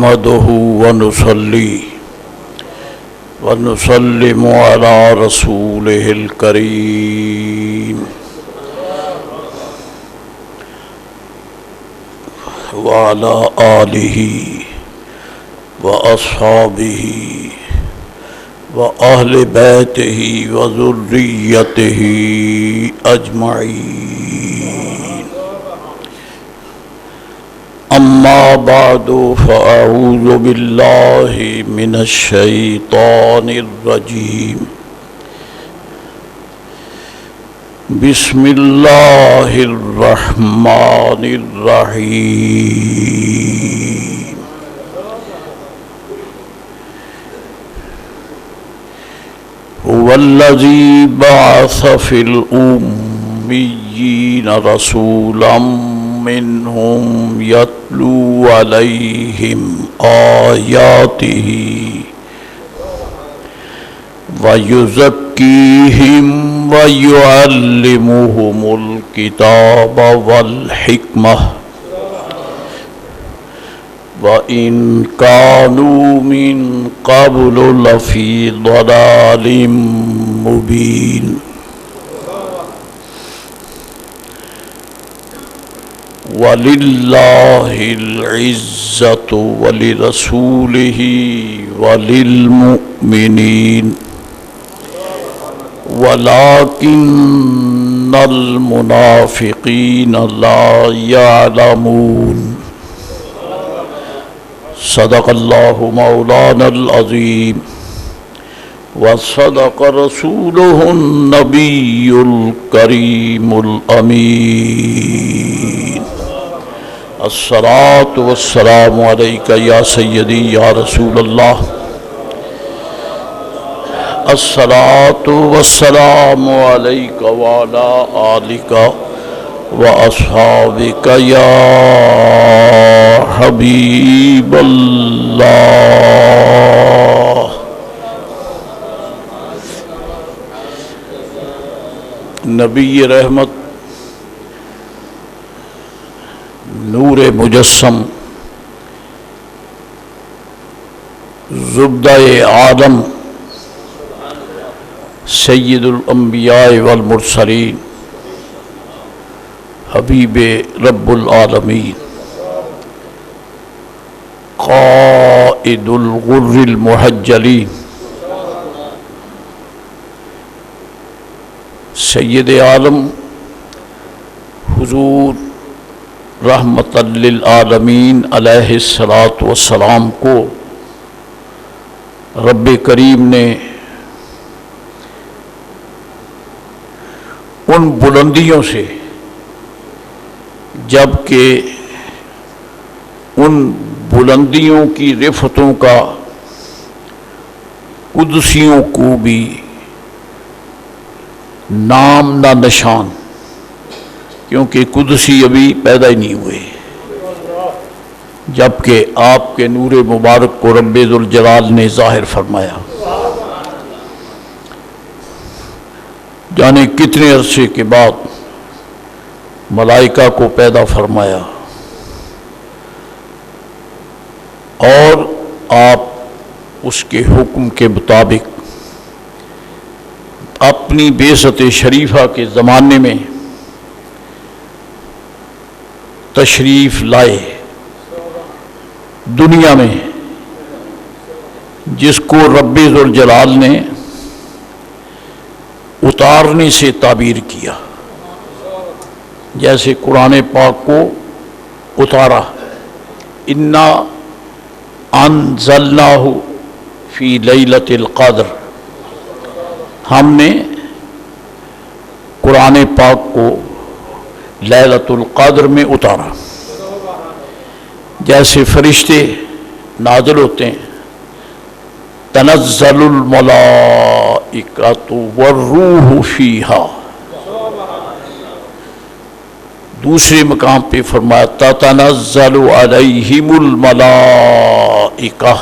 نحمده ونصلي ونسلم على رسوله الكريم وعلى آله وأصحابه وأهل بيته وذريته أجمعين. أما بعد فأعوذ بالله من الشيطان الرجيم. بسم الله الرحمن الرحيم. هو الذي بعث في الأميين رسولا منهم يتلو عليهم آياته ويزكيهم ويعلمهم الكتاب والحكمة وإن كانوا من قبل لفي ضلال مبين. وَلِلَّهِ الْعِزَّةُ وَلِرَسُولِهِ وَلِلْمُؤْمِنِينَ وَلَكِنَّ الْمُنَافِقِينَ لَا يَعْلَمُونَ. صدق اللہ مولانا العظیم وصدق رسولہ النبی الکریم الامین. الصلاۃ والسلام علیک یا سیدی یا رسول اللہ. الصلاۃ والسلام علیک وعلی آلک وَأَصْحَابِكَ يَا حبیب اللہ. نبی رحمت، نور مجسم، زبدہ عالم، سید الانبیاء والمرسلین، حبیب رب العالمین، قائد الغر المحجلین، سید عالم حضور رحمت للعالمین علیہ الصلاۃ والسلام کو رب کریم نے ان بلندیوں سے، جبکہ ان بلندیوں کی رفتوں کا قدسیوں کو بھی نام نہ نشان، کیونکہ قدسی ابھی پیدا ہی نہیں ہوئے، جبکہ آپ کے نور مبارک کو رب ذوالجلال نے ظاہر فرمایا. جانے کتنے عرصے کے بعد ملائکہ کو پیدا فرمایا اور آپ اس کے حکم کے مطابق اپنی بعثت شریفہ کے زمانے میں تشریف لائے دنیا میں، جس کو رب ذوالجلال نے اتارنے سے تعبیر کیا. جیسے قرآن پاک کو اتارا، انا انزلناہ فی لیلۃ القدر، ہم نے قرآن پاک کو لیلۃ القدر میں اتارا. جیسے فرشتے نازل ہوتے ہیں، تنزل الملائکۃ والروح فیہا. دوسرے مقام پہ فرمایا تتنزل علیہم الملائکہ.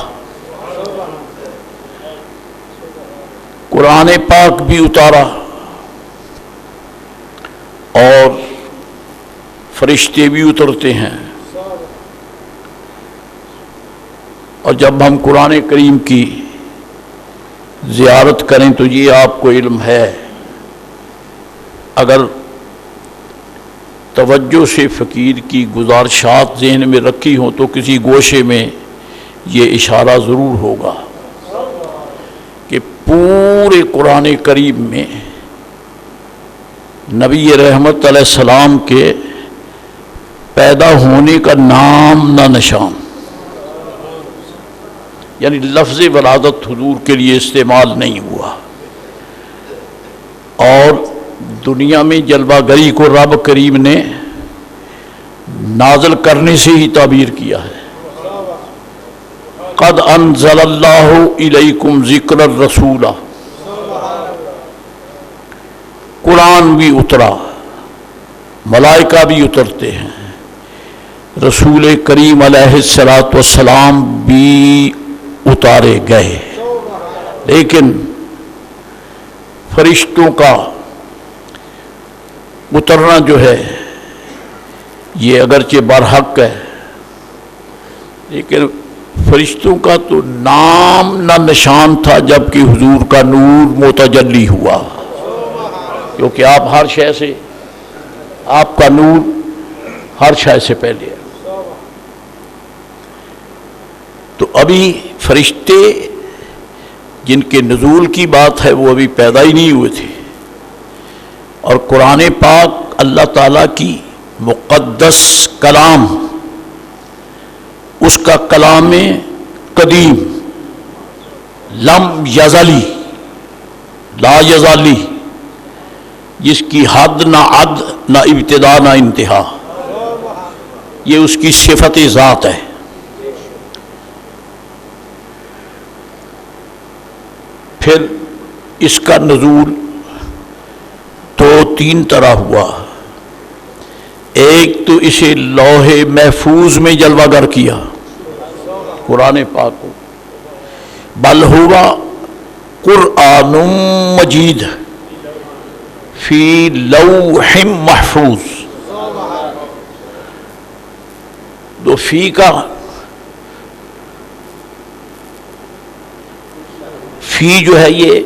قرآن پاک بھی اتارا اور فرشتے بھی اترتے ہیں. اور جب ہم قرآن کریم کی زیارت کریں تو یہ آپ کو علم ہے، اگر توجہ سے فقیر کی گزارشات ذہن میں رکھی ہوں تو کسی گوشے میں یہ اشارہ ضرور ہوگا کہ پورے قرآن کریم میں نبی رحمت علیہ السلام کے پیدا ہونے کا نام نہ نشان، یعنی لفظ ولادت حضور کے لیے استعمال نہیں ہوا، اور دنیا میں جلوہ گری کو رب کریم نے نازل کرنے سے ہی تعبیر کیا ہے۔ قد انزل اللہ الیکم ذکر الرسول، قرآن بھی اترا، ملائکہ بھی اترتے ہیں، رسول کریم علیہ السلام بھی اتارے گئے، لیکن فرشتوں کا اترنا جو ہے یہ اگرچہ برحق ہے، لیکن فرشتوں کا تو نام نہ نشان تھا جبکہ حضور کا نور متجلی ہوا، کیونکہ آپ ہر شے سے، آپ کا نور ہر شے سے پہلے ہے۔ تو ابھی فرشتے جن کے نزول کی بات ہے وہ ابھی پیدا ہی نہیں ہوئے تھے، اور قرآن پاک اللہ تعالیٰ کی مقدس کلام، اس کا کلام قدیم، لم یزلی، لا یزالی، جس کی حد نہ عد نہ ابتدا نہ انتہا، یہ اس کی صفت ذات ہے۔ پھر اس کا نزول دو تین طرح ہوا، ایک تو اسے لوح محفوظ میں جلوہ گر کیا قرآن پاک کو، بل ہوا قرآن مجید فی لوح محفوظ، تو فی کا فی جو ہے یہ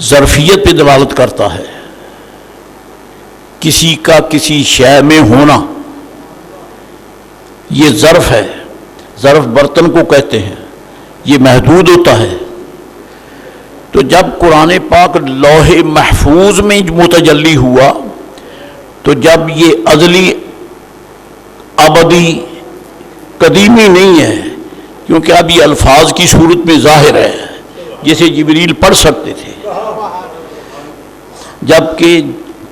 ظرفیت پہ دلالت کرتا ہے، کسی کا کسی شے میں ہونا، یہ ظرف ہے، ظرف برتن کو کہتے ہیں، یہ محدود ہوتا ہے۔ تو جب قرآن پاک لوح محفوظ میں متجلی ہوا تو جب یہ ازلی ابدی قدیمی نہیں ہے، کیونکہ اب یہ الفاظ کی صورت میں ظاہر ہے جسے جبریل پڑھ سکتے تھے، جبکہ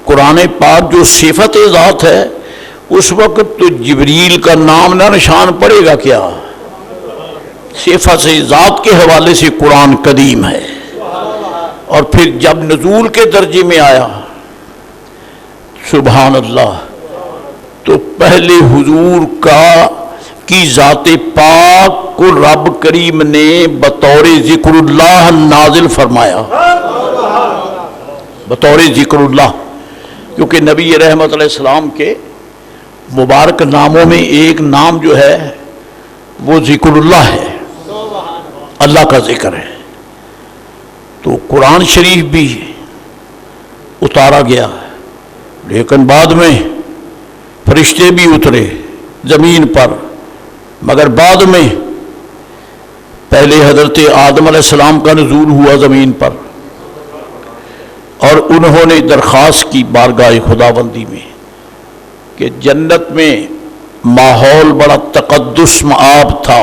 قرآن پاک جو صفت ذات ہے اس وقت تو جبریل کا نام نہ نشان پڑے گا کیا، صفت ذات کے حوالے سے قرآن قدیم ہے۔ اور پھر جب نزول کے درجے میں آیا سبحان اللہ، تو پہلے حضور کی ذات پاک کو رب کریم نے بطور ذکر اللہ نازل فرمایا، بطور ذکر اللہ، کیونکہ نبی رحمت علیہ السلام کے مبارک ناموں میں ایک نام جو ہے وہ ذکر اللہ ہے، اللہ کا ذکر ہے۔ تو قرآن شریف بھی اتارا گیا، لیکن بعد میں فرشتے بھی اترے زمین پر، مگر بعد میں پہلے حضرت آدم علیہ السلام کا نزول ہوا زمین پر، اور انہوں نے درخواست کی بارگاہ خداوندی میں کہ جنت میں ماحول بڑا تقدس مآب تھا،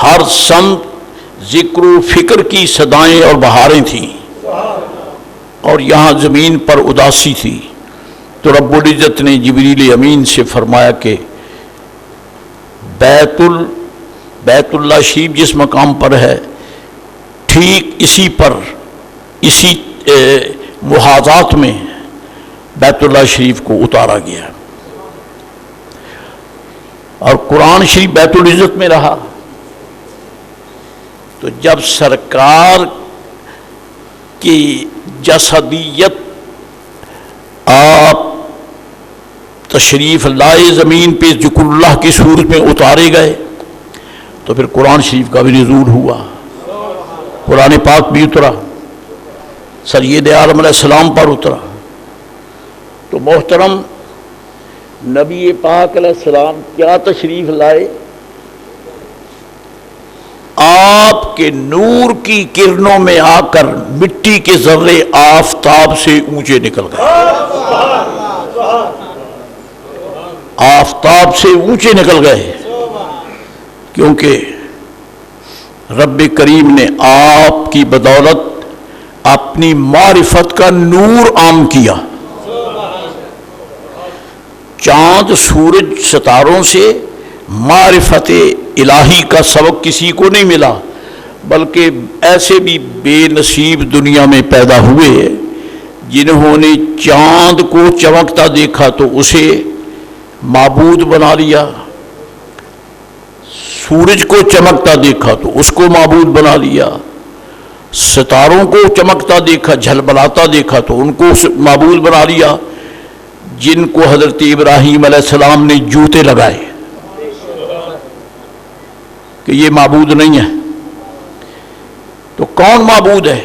ہر سمت ذکر و فکر کی صدائیں اور بہاریں تھیں، اور یہاں زمین پر اداسی تھی۔ تو رب العزت نے جبریل امین سے فرمایا کہ بیت اللہ شریف جس مقام پر ہے ٹھیک اسی پر، اسی محاذات میں بیت اللہ شریف کو اتارا گیا، اور قرآن شریف بیت العزت میں رہا۔ تو جب سرکار کی جسدیت آپ تشریف لائے زمین پہ ذکر اللہ کی صورت میں اتارے گئے، تو پھر قرآن شریف کا بھی نزول ہوا، قرآن پاک بھی اترا، سید عالم علیہ السلام پر اترا۔ تو محترم نبی پاک علیہ السلام کیا تشریف لائے؟ آپ کے نور کی کرنوں میں آ کر مٹی کے ذرے آفتاب سے اونچے نکل گئے، آفتاب سے اونچے نکل گئے، کیونکہ رب کریم نے آپ کی بدولت اپنی معرفت کا نور عام کیا۔ چاند، سورج، ستاروں سے معرفت الہی کا سبق کسی کو نہیں ملا، بلکہ ایسے بھی بے نصیب دنیا میں پیدا ہوئے جنہوں نے چاند کو چمکتا دیکھا تو اسے معبود بنا لیا، سورج کو چمکتا دیکھا تو اس کو معبود بنا لیا، ستاروں کو چمکتا دیکھا، جھلملاتا دیکھا تو ان کو معبود بنا لیا، جن کو حضرت ابراہیم علیہ السلام نے جوتے لگائے کہ یہ معبود نہیں ہے۔ تو کون معبود ہے؟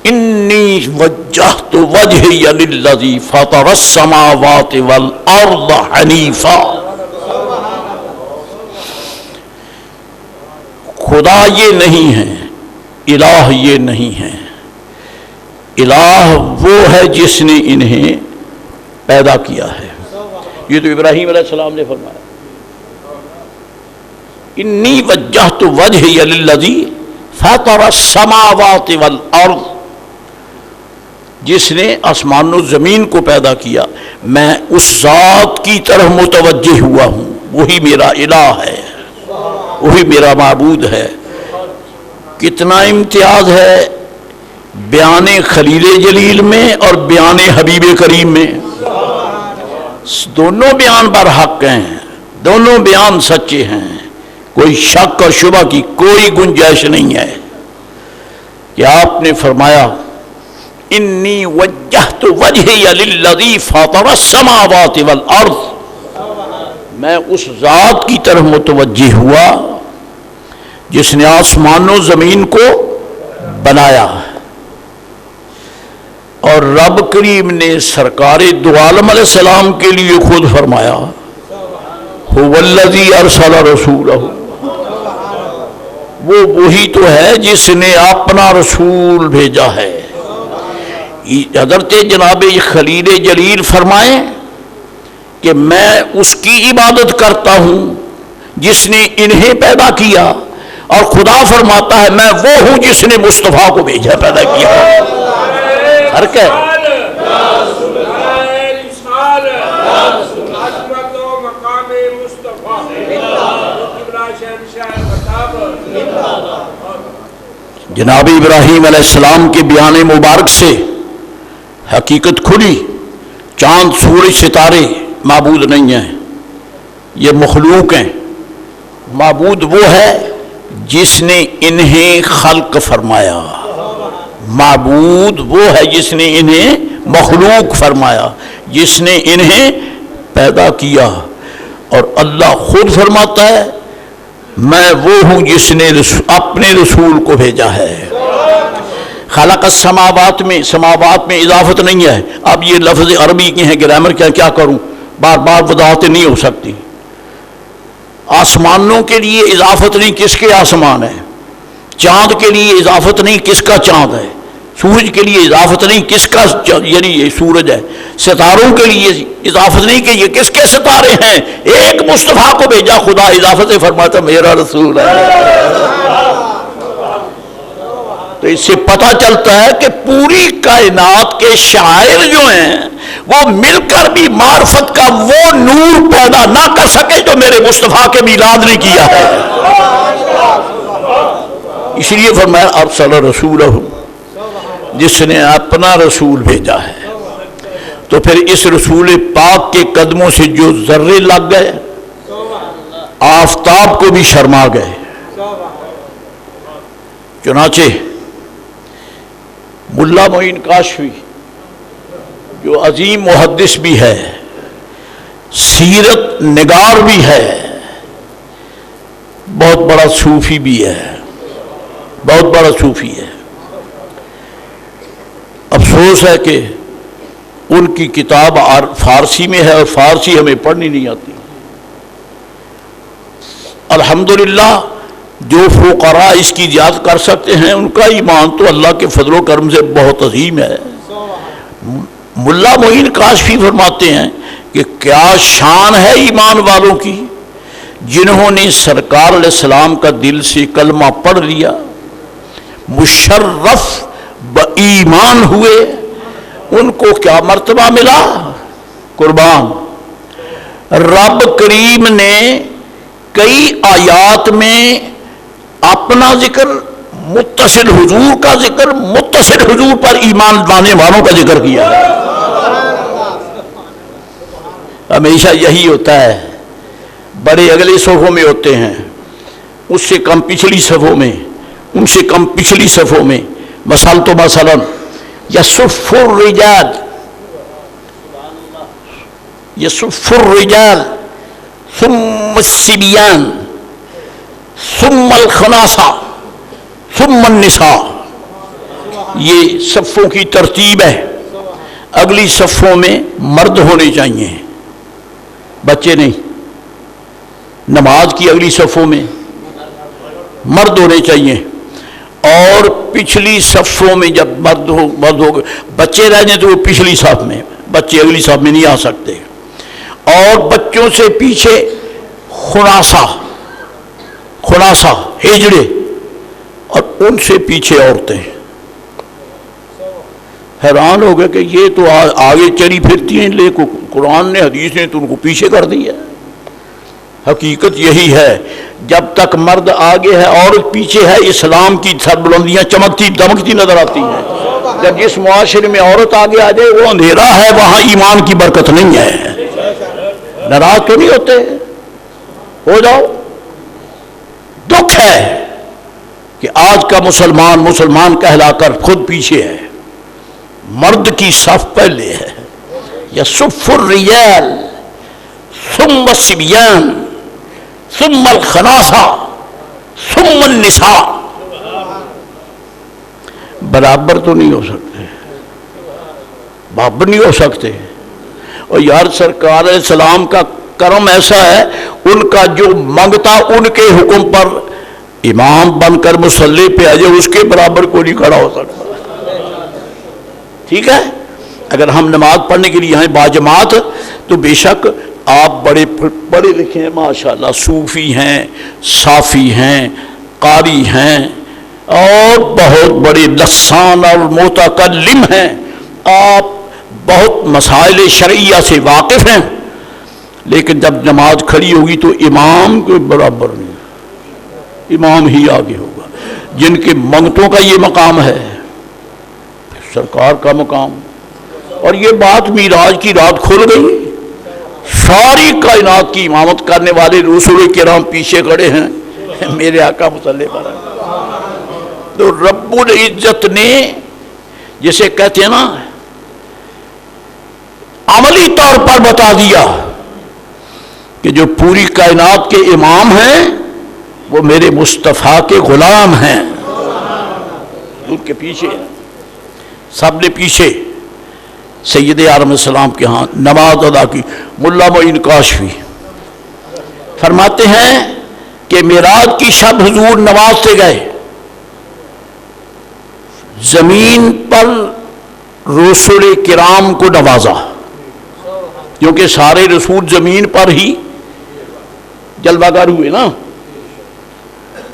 انی وجہت وجہی للذی فطر السماوات والارض حنیفا۔ خدا یہ نہیں ہے، الہ یہ نہیں ہے، الہ وہ ہے جس نے انہیں پیدا کیا ہے۔ یہ تو ابراہیم علیہ السلام نے فرمایا، انی وجہت وجہی للذی فطر السماوات والارض، جس نے آسمان و زمین کو پیدا کیا، میں اس ذات کی طرف متوجہ ہوا ہوں، وہی میرا الہ ہے، وہی میرا معبود ہے۔ کتنا امتیاز ہے بیان خلیل جلیل میں اور بیان حبیب کریم میں، دونوں بیان برحق ہیں، دونوں بیان سچے ہیں، کوئی شک اور شبہ کی کوئی گنجائش نہیں ہے کہ آپ نے فرمایا انی وجہت وجہی للذی فطر السماوات والارض، میں اس ذات کی طرف متوجہ ہوا جس نے آسمان و زمین کو بنایا۔ اور رب کریم نے سرکار دو عالم علیہ السلام کے لیے خود فرمایا هو الذی ارسل رسولہ، وہ وہی تو ہے جس نے اپنا رسول بھیجا ہے۔ حضرت جناب خلیل جلیل فرمائیں کہ میں اس کی عبادت کرتا ہوں جس نے انہیں پیدا کیا، اور خدا فرماتا ہے میں وہ ہوں جس نے مصطفیٰ کو بھیجا، پیدا کیا۔ فرق ہے۔ جناب ابراہیم علیہ السلام کے بیان مبارک سے حقیقت کھلی، چاند، سورج، ستارے معبود نہیں ہیں، یہ مخلوق ہیں۔ معبود وہ ہے جس نے انہیں خلق فرمایا، معبود وہ ہے جس نے انہیں مخلوق فرمایا، جس نے انہیں پیدا کیا۔ اور اللہ خود فرماتا ہے میں وہ ہوں جس نے اپنے رسول کو بھیجا ہے۔ خلق السماوات میں سماوات میں اضافت نہیں ہے۔ اب یہ لفظ عربی کی ہیں، گرامر کیا کروں، بار بار وضاحتیں نہیں ہو سکتی۔ آسمانوں کے لیے اضافت نہیں، کس کے آسمان ہے؟ چاند کے لیے اضافت نہیں، کس کا چاند ہے؟ سورج کے لیے اضافت نہیں، کس کا یعنی یہ سورج ہے؟ ستاروں کے لیے اضافت نہیں کہ یہ کس کے ستارے ہیں؟ ایک مصطفیٰ کو بھیجا خدا، اضافت فرماتا میرا رسول ہے۔ تو اس سے پتہ چلتا ہے کہ پوری کائنات کے شاعر جو ہیں وہ مل کر بھی معرفت کا وہ نور پیدا نہ کر سکے جو میرے مصطفیٰ کے میلاد نے کیا ہے۔ اس لیے فرمایا ارسل رسولہ، جس نے اپنا رسول بھیجا ہے۔ تو پھر اس رسول پاک کے قدموں سے جو ذرے لگ گئے، آفتاب کو بھی شرما گئے۔ چنانچہ ملا معین کاشفی جو عظیم محدث بھی ہے، سیرت نگار بھی ہے، بہت بڑا صوفی بھی ہے، بہت بڑا صوفی ہے۔ افسوس ہے کہ ان کی کتاب فارسی میں ہے اور فارسی ہمیں پڑھنی نہیں آتی۔ الحمدللہ جو فقراء اس کی یاد کر سکتے ہیں ان کا ایمان تو اللہ کے فضل و کرم سے بہت عظیم ہے۔ ملا معین کاشفی فرماتے ہیں کہ کیا شان ہے ایمان والوں کی جنہوں نے سرکار علیہ السلام کا دل سے کلمہ پڑھ لیا، مشرف بایمان ہوئے، ان کو کیا مرتبہ ملا؟ قربان۔ رب کریم نے کئی آیات میں اپنا ذکر، متصل حضور کا ذکر، متصل حضور پر ایمان لانے والوں کا ذکر کیا ہے۔ ہمیشہ یہی ہوتا ہے، بڑے اگلے صفوں میں ہوتے ہیں، اس سے کم پچھلی صفوں میں، ان سے کم پچھلی صفوں میں۔ مثال تو مثلا یصف الرجال، یصف الرجال ثم الصبیان ثم الخناسہ ثم النساء، یہ صفوں کی ترتیب ہے۔ اگلی صفوں میں مرد ہونے چاہیے، بچے نہیں۔ نماز کی اگلی صفوں میں مرد ہونے چاہیے، اور پچھلی صفوں میں جب مرد ہو بچے رہ جائیں تو وہ پچھلی صف میں، بچے اگلی صف میں نہیں آ سکتے۔ اور بچوں سے پیچھے خناسہ، خناسہ ہجڑے، اور ان سے پیچھے عورتیں۔ حیران ہو گئے کہ یہ تو آگے چلی پھرتی ہیں، لیکن قرآن نے، حدیث نے تو ان کو پیچھے کر دیا۔ حقیقت یہی ہے، جب تک مرد آگے ہے عورت پیچھے ہے، اسلام کی سربلندیاں چمکتی دمکتی نظر آتی ہیں۔ جب جس معاشرے میں عورت آگے آ جائے وہ اندھیرا ہے، وہاں ایمان کی برکت نہیں ہے۔ ناراض تو نہیں ہوتے؟ ہو جاؤ۔ دکھ ہے کہ آج کا مسلمان کہلا کر خود پیچھے ہے، مرد کی صف پہلے ہے۔ یصف الرجال ثم الصبیان ثم الخناسہ ثم النساء۔ برابر تو نہیں ہو سکتے، برابر نہیں ہو سکتے۔ اور یار سرکار علیہ السلام کا کرم ایسا ہے، ان کا جو منگتا ان کے حکم پر امام بن کر مصلی پہ آ جائے، اس کے برابر کوئی نہیں کھڑا ہو سکتا۔ ٹھیک ہے، اگر ہم نماز پڑھنے کے لیے آئیں باجماعت تو بے شک آپ بڑے پڑھے لکھے ہیں، ماشاءاللہ، صوفی ہیں، صافی ہیں، قاری ہیں، اور بہت بڑے لسان اور متکلم ہیں، آپ بہت مسائل شرعیہ سے واقف ہیں، لیکن جب نماز کھڑی ہوگی تو امام کے برابر نہیں، امام ہی آگے ہوگا۔ جن کے منگتوں کا یہ مقام ہے، سرکار کا مقام، اور یہ بات معراج کی رات کھل گئی۔ ساری کائنات کی امامت کرنے والے رسول کرام پیچھے کھڑے ہیں، میرے آقا مصلی پر۔ تو رب العزت نے جسے کہتے ہیں نا عملی طور پر بتا دیا کہ جو پوری کائنات کے امام ہیں وہ میرے مصطفیٰ کے غلام ہیں۔ ان کے پیچھے سب نے پیچھے سید عالم السلام کے ہاں نماز ادا کی۔ ملا معین کاشفی فرماتے ہیں کہ معراج کی شب حضور نماز سے گئے، زمین پر رسول کرام کو نوازا، کیونکہ سارے رسول زمین پر ہی جلوہ گر ہوئے نا،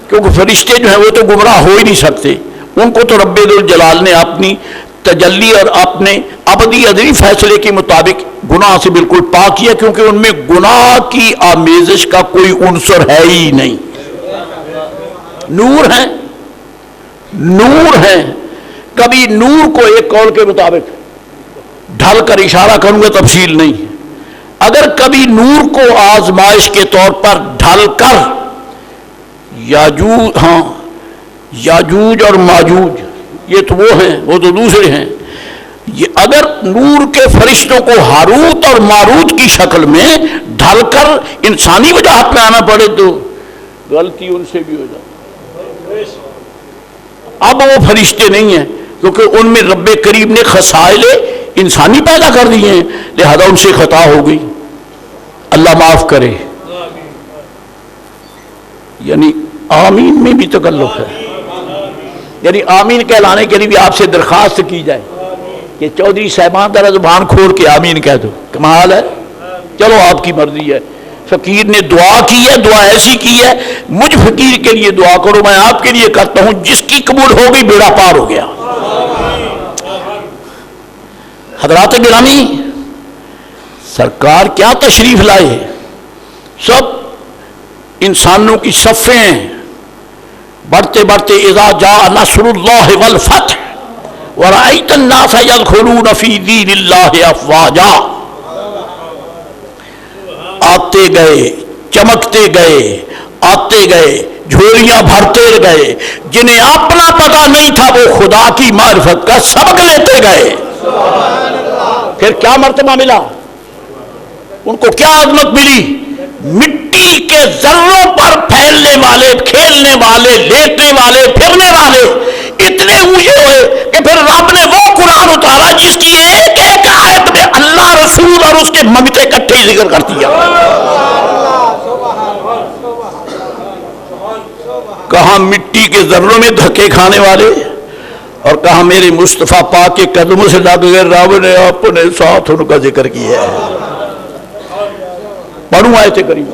کیونکہ فرشتے جو ہیں وہ تو گمراہ ہو ہی نہیں سکتے، ان کو تو رب الجلال نے اپنی تجلی اور اپنے ابدی ازلی فیصلے کے مطابق گناہ سے بالکل پاک کیا، کیونکہ ان میں گناہ کی آمیزش کا کوئی عنصر ہے ہی نہیں۔ نور ہیں، نور ہیں۔ کبھی نور کو ایک قول کے مطابق ڈھل کر اشارہ کروں گا، تفصیل نہیں، اگر کبھی نور کو آزمائش کے طور پر ڈھل کر یاجوج اور ماجوج، یہ تو وہ ہیں، وہ تو دوسرے ہیں، یہ اگر نور کے فرشتوں کو ہاروت اور ماروت کی شکل میں ڈھل کر انسانی وجاہت میں آنا پڑے تو غلطی ان سے بھی ہو جاتی۔ اب وہ فرشتے نہیں ہیں کیونکہ ان میں رب کریم نے خصائل انسانی پیدا کر دیے ہیں، لہذا ان سے خطا ہو گئی، اللہ معاف کرے۔ یعنی آمین میں بھی تکلف ہے، یعنی آمین کہلانے کے لیے بھی آپ سے درخواست کی جائے کہ چودھری صاحبان ذرا زبان کھول کے آمین کہہ دو، کمال ہے، چلو آپ کی مرضی ہے۔ فقیر نے دعا کی ہے، دعا ایسی کی ہے، مجھ فقیر کے لیے دعا کرو، میں آپ کے لیے کرتا ہوں، جس کی قبول ہو گئی بیڑا پار ہو گیا۔ حضرات گرامی، سرکار کیا تشریف لائے، سب انسانوں کی صفیں بڑھتے بڑھتے اذا جاء نصر اللہ والفتح ورأیت الناس یدخلون فی دین اللہ افواجا، آتے گئے، چمکتے گئے، آتے گئے، جھولیاں بھرتے گئے، جنہیں اپنا پتہ نہیں تھا وہ خدا کی معرفت کا سبق لیتے گئے۔ پھر کیا مرتبہ ملا ان کو، کیا عظمت ملی؟ مٹی کے ذروں پر پھیلنے والے، کھیلنے والے، لیٹنے والے، پھرنے والے اتنے اونچے ہوئے کہ پھر رب نے وہ قرآن اتارا جس کی ایک ایک آیت میں اللہ، رسول اور اس کے ممتے اکٹھے ذکر کر دیا۔ کہاں مٹی کے ذروں میں دھکے کھانے والے اور کہاں میرے مصطفیٰ پاک کے قدموں سے لگ گئے، رب نے اپنے ساتھ ان کا ذکر کیا ہے۔ پڑھوں آیت کریم،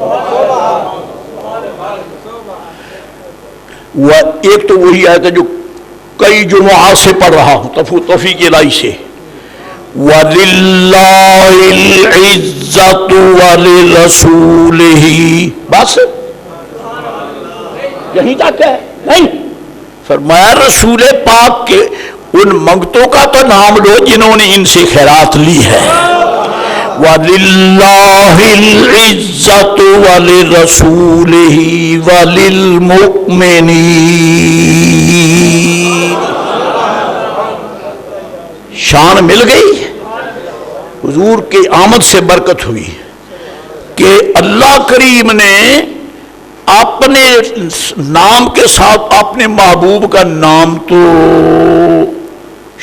وہ ایک تو وہی آیت ہے جو کئی جمعات سے پڑھ رہا ہوں توفیق الہی سے، وَلِلَّهِ الْعِزَّةُ وَلِرَسُولِهِ، بس یہیں تک ہے؟ نہیں، فرمایا رسول پاک کے ان منگتوں کا تو نام لو جنہوں نے ان سے خیرات لی ہے۔ وَلِلَّهِ الْعِزَّةُ وَلِرَسُولِهِ وَلِلْمُؤْمِنِينَ، شان مل گئی، حضور کی آمد سے برکت ہوئی کہ اللہ کریم نے اپنے نام کے ساتھ اپنے محبوب کا نام تو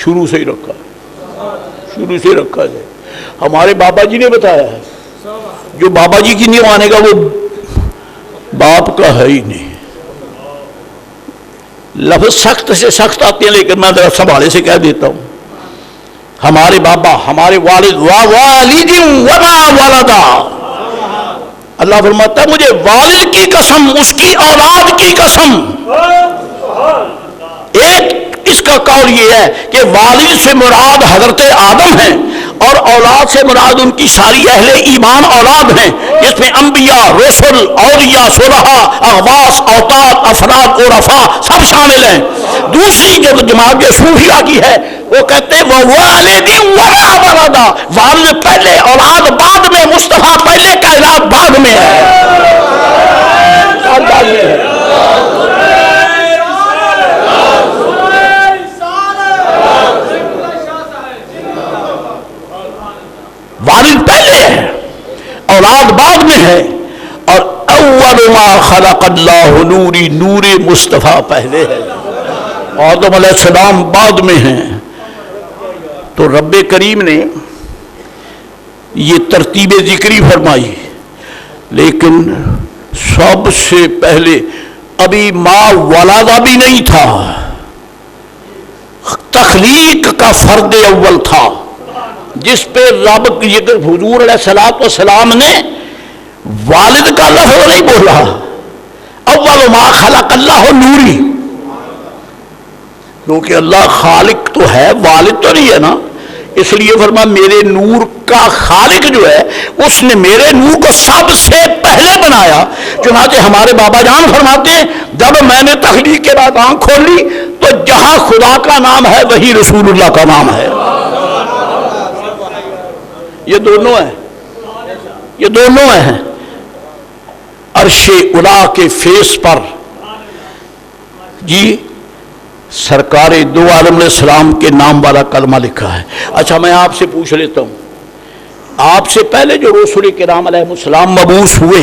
شروع سے ہی رکھا، شروع سے رکھا ہے۔ ہمارے بابا جی نے بتایا ہے، جو بابا جی کی نہیں مانے گا وہ باپ کا ہے ہی نہیں۔ لفظ سخت سے سخت آتے ہیں لیکن میں ذرا سنبھالے سے کہہ دیتا ہوں، ہمارے بابا، ہمارے والد، وَوَالِدٍ وَمَا وَلَدَا، اللہ فرماتا ہے مجھے والد کی قسم، اس کی اولاد کی قسم۔ ایک اس کا قول یہ ہے کہ والد سے مراد حضرت آدم ہیں اور اولاد سے مراد ان کی ساری اہل ایمان اولاد ہیں، جس میں انبیاء، رسل، اولیاء، صلحاء، اغواث، اوتاد، افراد، عرفاء سب شامل ہیں۔ دوسری جو جماعت جو صوفیہ کی ہے وہ کہتے ہیں وَوَالِدٍ وَمَا وَلَدَا، والد پہلے، اولاد بعد میں، مصطفیٰ پہلے، کائنات بعد میں ہے۔ والد پہلے ہے، اولاد بعد میں ہے، اور اول ما خلق اللہ نوری، نور مصطفیٰ پہلے ہے، آدم علیہ السلام بعد میں ہیں۔ تو رب کریم نے یہ ترتیب ذکری فرمائی، لیکن سب سے پہلے ابھی ما ولادہ بھی نہیں تھا، تخلیق کا فرد اول تھا جس پہ رب حضور علیہ السلام نے والد کا لفظ نہیں بولا، اول ما خلق اللہ نوری، کیونکہ اللہ خالق تو ہے، والد تو نہیں ہے نا، اس لیے فرما میرے نور کا خالق جو ہے اس نے میرے نور کو سب سے پہلے بنایا۔ چنانچہ ہمارے بابا جان فرماتے ہیں جب میں نے تخلیق کے بعد آنکھ کھولی تو جہاں خدا کا نام ہے وہی رسول اللہ کا نام ہے۔ یہ دونوں ہیں، یہ دونوں ہیں۔ عرش الا کے فیس پر جی سرکار دو عالم علیہ السلام کے نام والا کلمہ لکھا ہے۔ اچھا میں آپ سے پوچھ لیتا ہوں، آپ سے پہلے جو رسول کرام علیہ السلام مبعوث ہوئے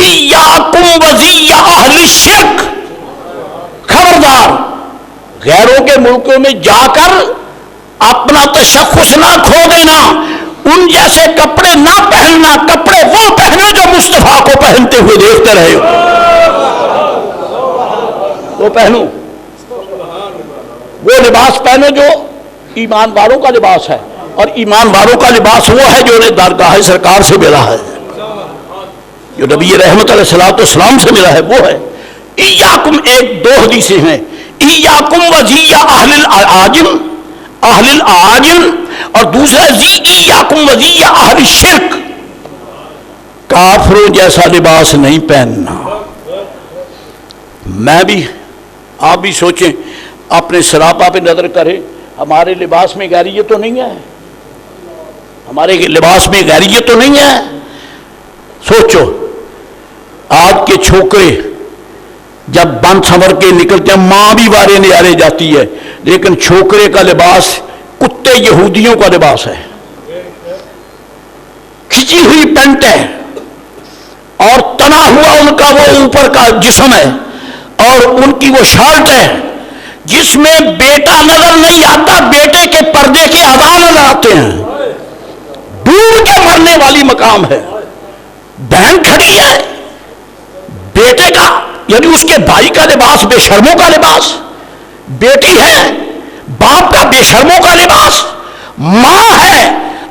ایاکم وزی اہل الشرک، خبردار غیروں کے ملکوں میں جا کر اپنا تشخص نہ کھو دینا، ان جیسے کپڑے نہ پہننا، کپڑے وہ پہنو جو مصطفیٰ کو پہنتے ہوئے دیکھتے رہے ہو، وہ پہنو، وہ لباس پہنو جو ایمان والوں کا لباس ہے، اور ایمان والوں کا لباس وہ ہے جو انہیں درگاہ سرکار سے ملا ہے، جو نبی رحمت علیہ السلام سے ملا ہے وہ ہے۔ ایاکم، ایک دو حدیثیں ہیں، ایاکم وزی اہل العاجم، اہل العاجم، اور دوسرا ایاکم وزی اہل الشرک، کافروں جیسا لباس نہیں پہننا۔ میں بھی، آپ بھی سوچیں، اپنے سراپا پہ نظر کریں، ہمارے لباس میں غیریت تو نہیں ہے، ہمارے لباس میں غیریت تو نہیں ہے۔ سوچو آج کے چھوکرے جب بن سنور کے نکلتے ہیں، ماں بھی وارے نیارے جاتی ہے، لیکن چھوکرے کا لباس کتے یہودیوں کا لباس ہے، کھچی ہوئی پینٹ ہے اور تنا ہوا ان کا وہ اوپر کا جسم ہے، اور ان کی وہ شرٹ ہے جس میں بیٹا نظر نہیں آتا، بیٹے کے پردے کے اعضاء نظر آتے ہیں، ڈوب کے مرنے والی مقام ہے۔ بہن کھڑی ہے، بیٹے کا یعنی اس کے بھائی کا لباس بے شرموں کا لباس، بیٹی ہے باپ کا بے شرموں کا لباس، ماں ہے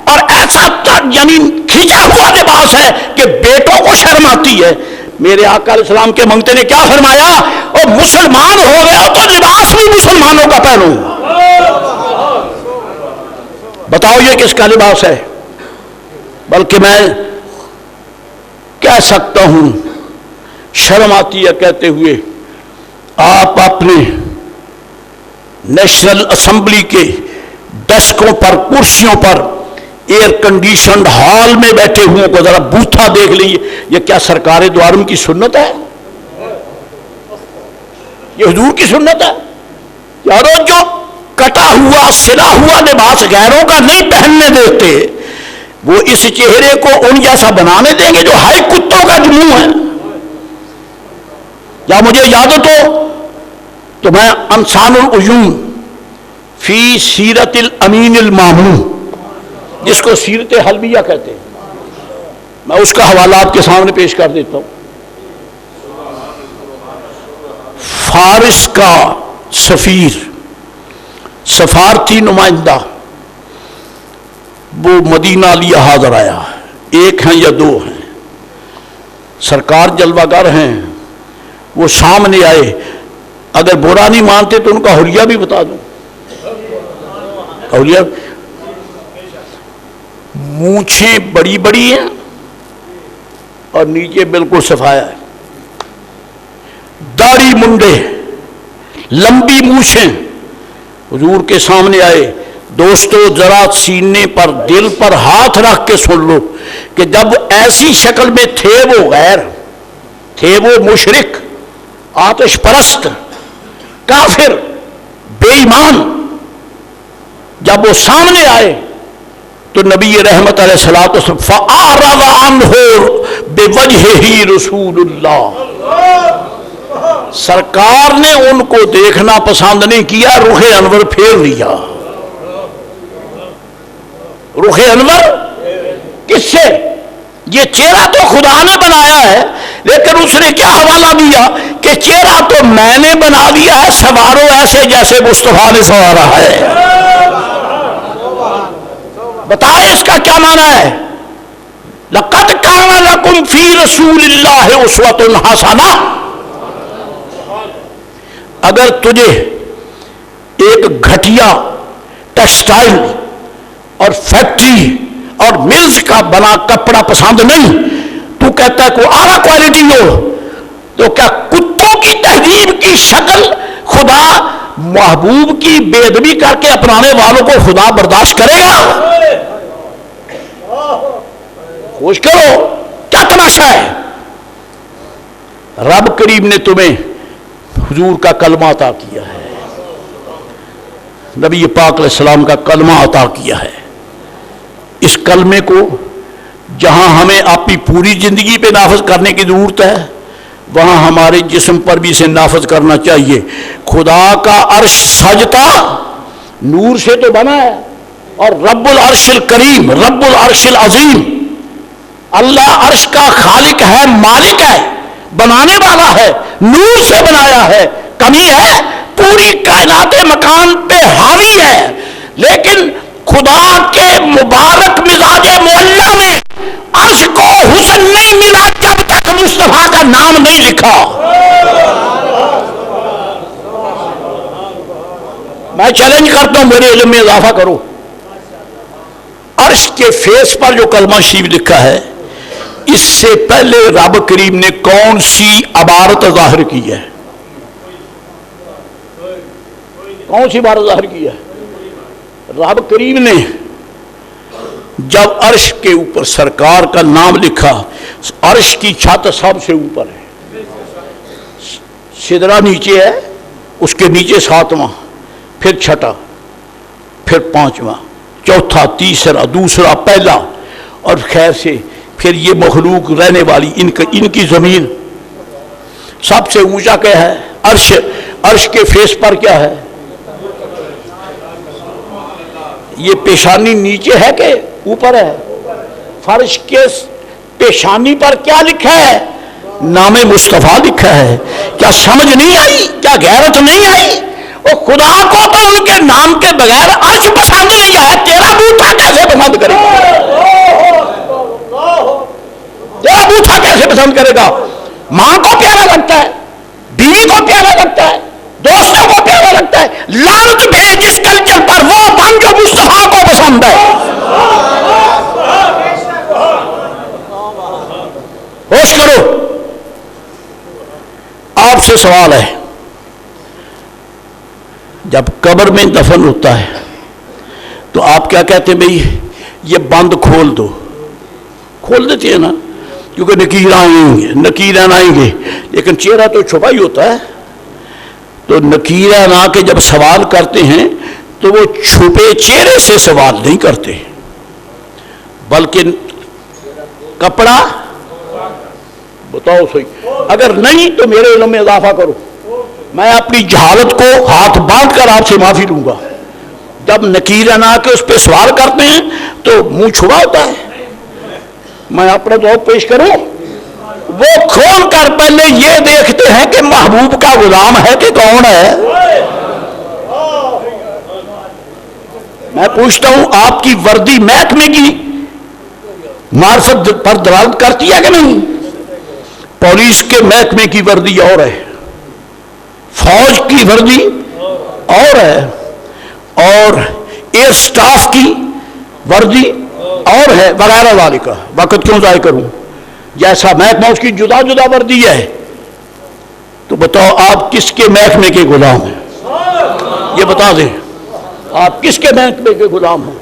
اور ایسا یعنی کھینچا ہوا لباس ہے کہ بیٹوں کو شرم آتی ہے۔ میرے آقا علیہ السلام کے منگتے نے کیا فرمایا، اور مسلمان ہو گئے تو لباس بھی مسلمانوں کا پہنو۔ بتاؤ یہ کس کا لباس ہے؟ بلکہ میں کہہ سکتا ہوں، شرم آتی ہے کہتے ہوئے، آپ اپنے نیشنل اسمبلی کے ڈسکوں پر، کرسیوں پر، ایئر کنڈیشنڈ ہال میں بیٹھے ہوئے کو ذرا بوتھا دیکھ لیجیے، یہ کیا سرکار دو عالم کی سنت ہے؟ یہ حضور کی سنت ہے؟ یارو جو کٹا ہوا سلا ہوا لباس غیروں کا نہیں پہننے دیتے، وہ اس چہرے کو ان جیسا بنانے دیں گے جو ہائے کتوں کا جنوں ہے۔ یا مجھے یاد ہو تو میں انسان العیون فی سیرت الامین المامون، جس کو سیرت حلبیہ کہتے ہیں، میں اس کا حوالہ آپ کے سامنے پیش کر دیتا ہوں۔ فارس کا سفیر، سفارتی نمائندہ، وہ مدینہ لیے حاضر آیا، ایک ہیں یا دو ہیں، سرکار جلوہ گر ہیں، وہ سامنے آئے، اگر برا نہیں مانتے تو ان کا حلیہ بھی بتا دوں۔ حلیہ مونچھیں بڑی بڑی ہیں اور نیچے بالکل صفایا ہے، داڑھی منڈے، لمبی مونچھیں، حضور کے سامنے آئے۔ دوستو ذرا سینے پر دل پر ہاتھ رکھ کے سن لو کہ جب ایسی شکل میں تھے وہ غیر، تھے وہ مشرک، آتش پرست، کافر، بے ایمان، جب وہ سامنے آئے تو نبی رحمت علیہ الصلوۃ والسلام فَأَعْرَضَ عَنْهُ بِوَجْهِهِ رسول اللہ، سرکار نے ان کو دیکھنا پسند نہیں کیا، رخ انور پھیر لیا۔ رخ انور کس سے؟ یہ چہرہ تو خدا نے بنایا ہے، لیکن اس نے کیا حوالہ دیا کہ چہرہ تو میں نے بنا لیا ہے، سوارو ایسے جیسے مصطفیٰ نے سوارا ہے۔ بتائیں اس کا کیا معنی ہے؟ لَقَدْ كَانَ لَكُمْ فِي رَسُولِ اللَّهِ أُسْوَةٌ حَسَنَةٌ۔ اگر تجھے ایک گھٹیا ٹیکسٹائل اور فیکٹری اور ملز کا بنا کپڑا پسند نہیں، تو کہتا ہے کوئی اعلیٰ کوالٹی ہو، تو کیا کتوں کی تہذیب کی شکل خدا محبوب کی بے ادبی کر کے اپنانے والوں کو خدا برداشت کرے گا؟ خوش کرو، کیا تماشا ہے؟ رب کریم نے تمہیں حضور کا کلمہ عطا کیا ہے، نبی پاک علیہ السلام کا کلمہ عطا کیا ہے، اس کلمے کو جہاں ہمیں اپنی پوری زندگی پہ نافذ کرنے کی ضرورت ہے وہاں ہمارے جسم پر بھی اسے نافذ کرنا چاہیے. خدا کا عرش سجتا نور سے تو بنا ہے اور رب العرش الکریم رب العرش العظیم اللہ عرش کا خالق ہے مالک ہے بنانے والا ہے نور سے بنایا ہے. کمی ہے پوری کائنات مکان پہ حاوی ہے لیکن خدا کے مبارک مزاج معلّہ میں عرش کو حسن نہیں ملا جب تک مصطفیٰ کا نام نہیں لکھا. میں چیلنج کرتا ہوں میرے علم میں اضافہ کرو. عرش کے فیس پر جو کلمہ شریف لکھا ہے اس سے پہلے رب کریم نے کون سی عبارت ظاہر کی ہے؟ کون سی عبارت ظاہر کی ہے؟ رب کریم نے جب عرش کے اوپر سرکار کا نام لکھا عرش کی چھت سب سے اوپر ہے سدرہ نیچے ہے اس کے نیچے ساتواں پھر چھٹا پھر پانچواں چوتھا تیسرا دوسرا پہلا اور خیر سے پھر یہ مخلوق رہنے والی ان کی زمین سب سے اونچا کیا ہے؟ عرش کے فیس پر کیا ہے؟ یہ پیشانی نیچے ہے کہ اوپر ہے؟ فرش کے پیشانی پر کیا لکھا ہے؟ نام مصطفیٰ لکھا ہے. کیا سمجھ نہیں آئی؟ کیا غیرت نہیں آئی؟ وہ خدا کو تو ان کے نام کے بغیر عرش پسند نہیں ہے تیرا بوٹا کیسے پسند کرے گا؟ تیرا بوٹا کیسے پسند کرے گا؟ ماں کو پیارا لگتا ہے بیوی کو پیارا لگتا ہے دوستوں کو پیارا لگتا ہے لعنت بھیج اس کلچر پر وہ بن جو مصطفیٰ کو پسند ہے. ہوش کرو. آپ سے سوال ہے جب قبر میں دفن ہوتا ہے تو آپ کیا کہتے ہیں بھئی یہ بند کھول دو؟ کھول دیتے ہیں نا کیونکہ نکیران آئیں گے لیکن چہرہ تو چھپا ہی ہوتا ہے. تو نکیران آ کے جب سوال کرتے ہیں تو وہ چھپے چہرے سے سوال نہیں کرتے بلکہ کپڑا بتاؤ صحیح. اگر نہیں تو میرے علم میں اضافہ کرو. میں اپنی جہالت کو ہاتھ باندھ کر آپ سے معافی لوں گا. جب نکیران آ کے اس پہ سوال کرتے ہیں تو منہ چھپا ہوتا ہے. میں اپنے ذوق پیش کروں وہ کھول کر پہلے یہ دیکھتے ہیں کہ محبوب کا غلام ہے کہ کون ہے. میں پوچھتا ہوں آپ کی وردی محکمے کی معرفت پر دلالت کرتی ہے کہ نہیں؟ پولیس کے محکمے کی وردی اور ہے فوج کی وردی اور ہے اور ایئر سٹاف کی وردی اور ہے وغیرہ والے کا. وقت کیوں ضائع کروں؟ جیسا محکمہ اس کی جدا جدا وردی ہے. تو بتاؤ آپ کس کے محکمے کے غلام ہیں؟ یہ بتا دیں آپ کس کے محکمے کے غلام ہیں؟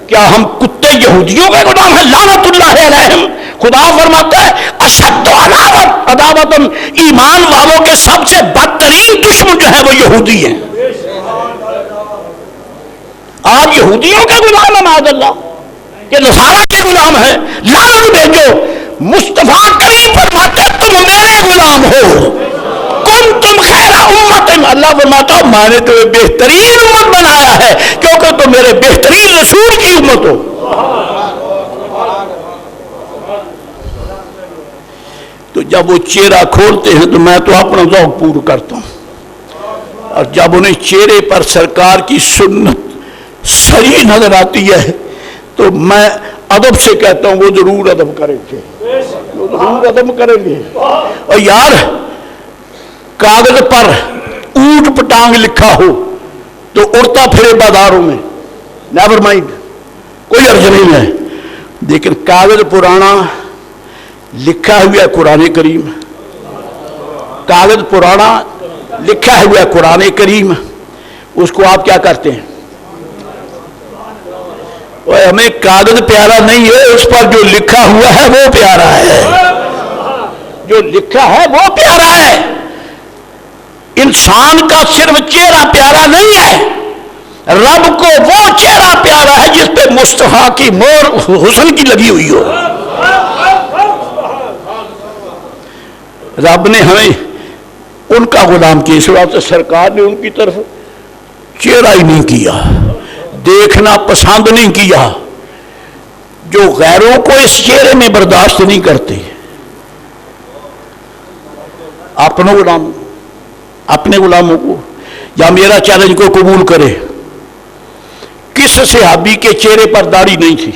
کیا ہم کتے یہودیوں کے غلام ہیں لعنت اللہ علیہم؟ خدا فرماتا ہے اشد عداوت ایمان والوں کے سب سے بدترین دشمن جو ہے وہ یہودی ہیں. آپ یہودیوں کے غلام ہیں معاذ اللہ کہ نصارہ کے غلام ہیں. لعنت بھیجو. مصطفیٰ کریم فرماتے تم میرے غلام ہو کن تم خیر امت. اللہ فرماتا میں نے تمہیں بہترین امت بنایا ہے کیونکہ تم میرے بہترین رسول کی امت ہو. تو جب وہ چہرہ کھولتے ہیں تو میں تو اپنا ذوق پورا کرتا ہوں اور جب انہیں چہرے پر سرکار کی سنت صحیح نظر آتی ہے تو میں ادب سے کہتا ہوں وہ ضرور ادب کریں گے وہ ضرور ادب کریں گے. اور یار کاغذ پر اونٹ پٹانگ لکھا ہو تو اڑتا پھرے بازاروں میں نیور مائنڈ کوئی عرض نہیں ہے لیکن کاغذ پرانا لکھا ہوا ہے قرآن کریم. کاغذ پرانا لکھا ہوا ہے قرآن کریم اس کو آپ کیا کرتے ہیں؟ ہمیں کاغذ پیارا نہیں ہے اس پر جو لکھا ہوا ہے وہ پیارا ہے. جو لکھا ہے وہ پیارا ہے. انسان کا صرف چہرہ پیارا نہیں ہے رب کو وہ چہرہ پیارا ہے جس پہ مصطفیٰ کی مہر حسن کی لگی ہوئی ہو. رب نے ہمیں ان کا غلام کیا، اس واسطے سرکار نے ان کی طرف چہرہ ہی نہیں کیا، دیکھنا پسند نہیں کیا۔ جو غیروں کو اس چہرے میں برداشت نہیں کرتے، اپنے غلاموں کو یا میرا چیلنج کو قبول کرے۔ کس صحابی کے چہرے پر داڑھی نہیں تھی؟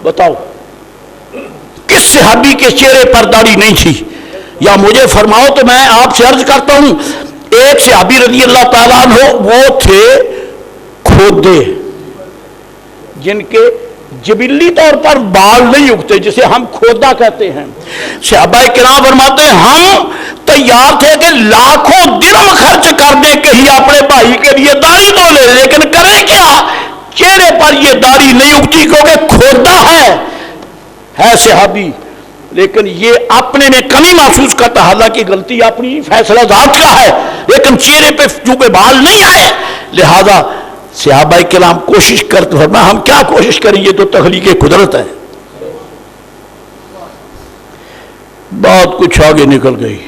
بتاؤ کس صحابی کے چہرے پر داڑھی نہیں تھی؟ یا مجھے فرماؤ تو میں آپ سے عرض کرتا ہوں، ایک صحابی رضی اللہ تعالیٰ عنہ وہ تھے کھودے، جن کے جبلی طور پر بال نہیں اگتے، جسے ہم کھودا کہتے ہیں۔ صحابہ کرام فرماتے ہیں ہم تیار تھے کہ لاکھوں درہم خرچ کر دیں کہیں اپنے بھائی کے لیے داڑھی تو لے، لیکن کریں کیا؟ چہرے پر یہ داڑھی نہیں اگتی کیونکہ کھودا ہے صحابی، لیکن یہ اپنے میں کمی محسوس کرتا، حالانکہ غلطی اپنی فیصلہ ذات کا ہے، لیکن چہرے پہ چونکہ بال نہیں آئے لہذا صحابہ کرام کوشش کرتے ہیں۔ ہم کیا کوشش کریں، یہ تو تخلیق قدرت ہے۔ بات کچھ آگے نکل گئی،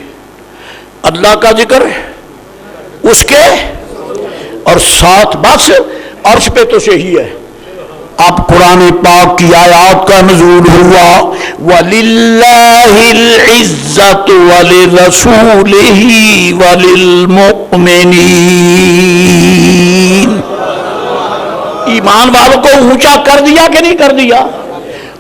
اللہ کا ذکر اس کے اور ساتھ بس عرش پہ تو صحیح ہے۔ اب قرآن پاک کی آیات کا نزول ہوا، وَلِلَّهِ الْعِزَّةُ وَلِرَسُولِهِ وَلِلْمُؤْمِنِينَ۔ ایمان والوں کو اونچا کر دیا کہ نہیں کر دیا؟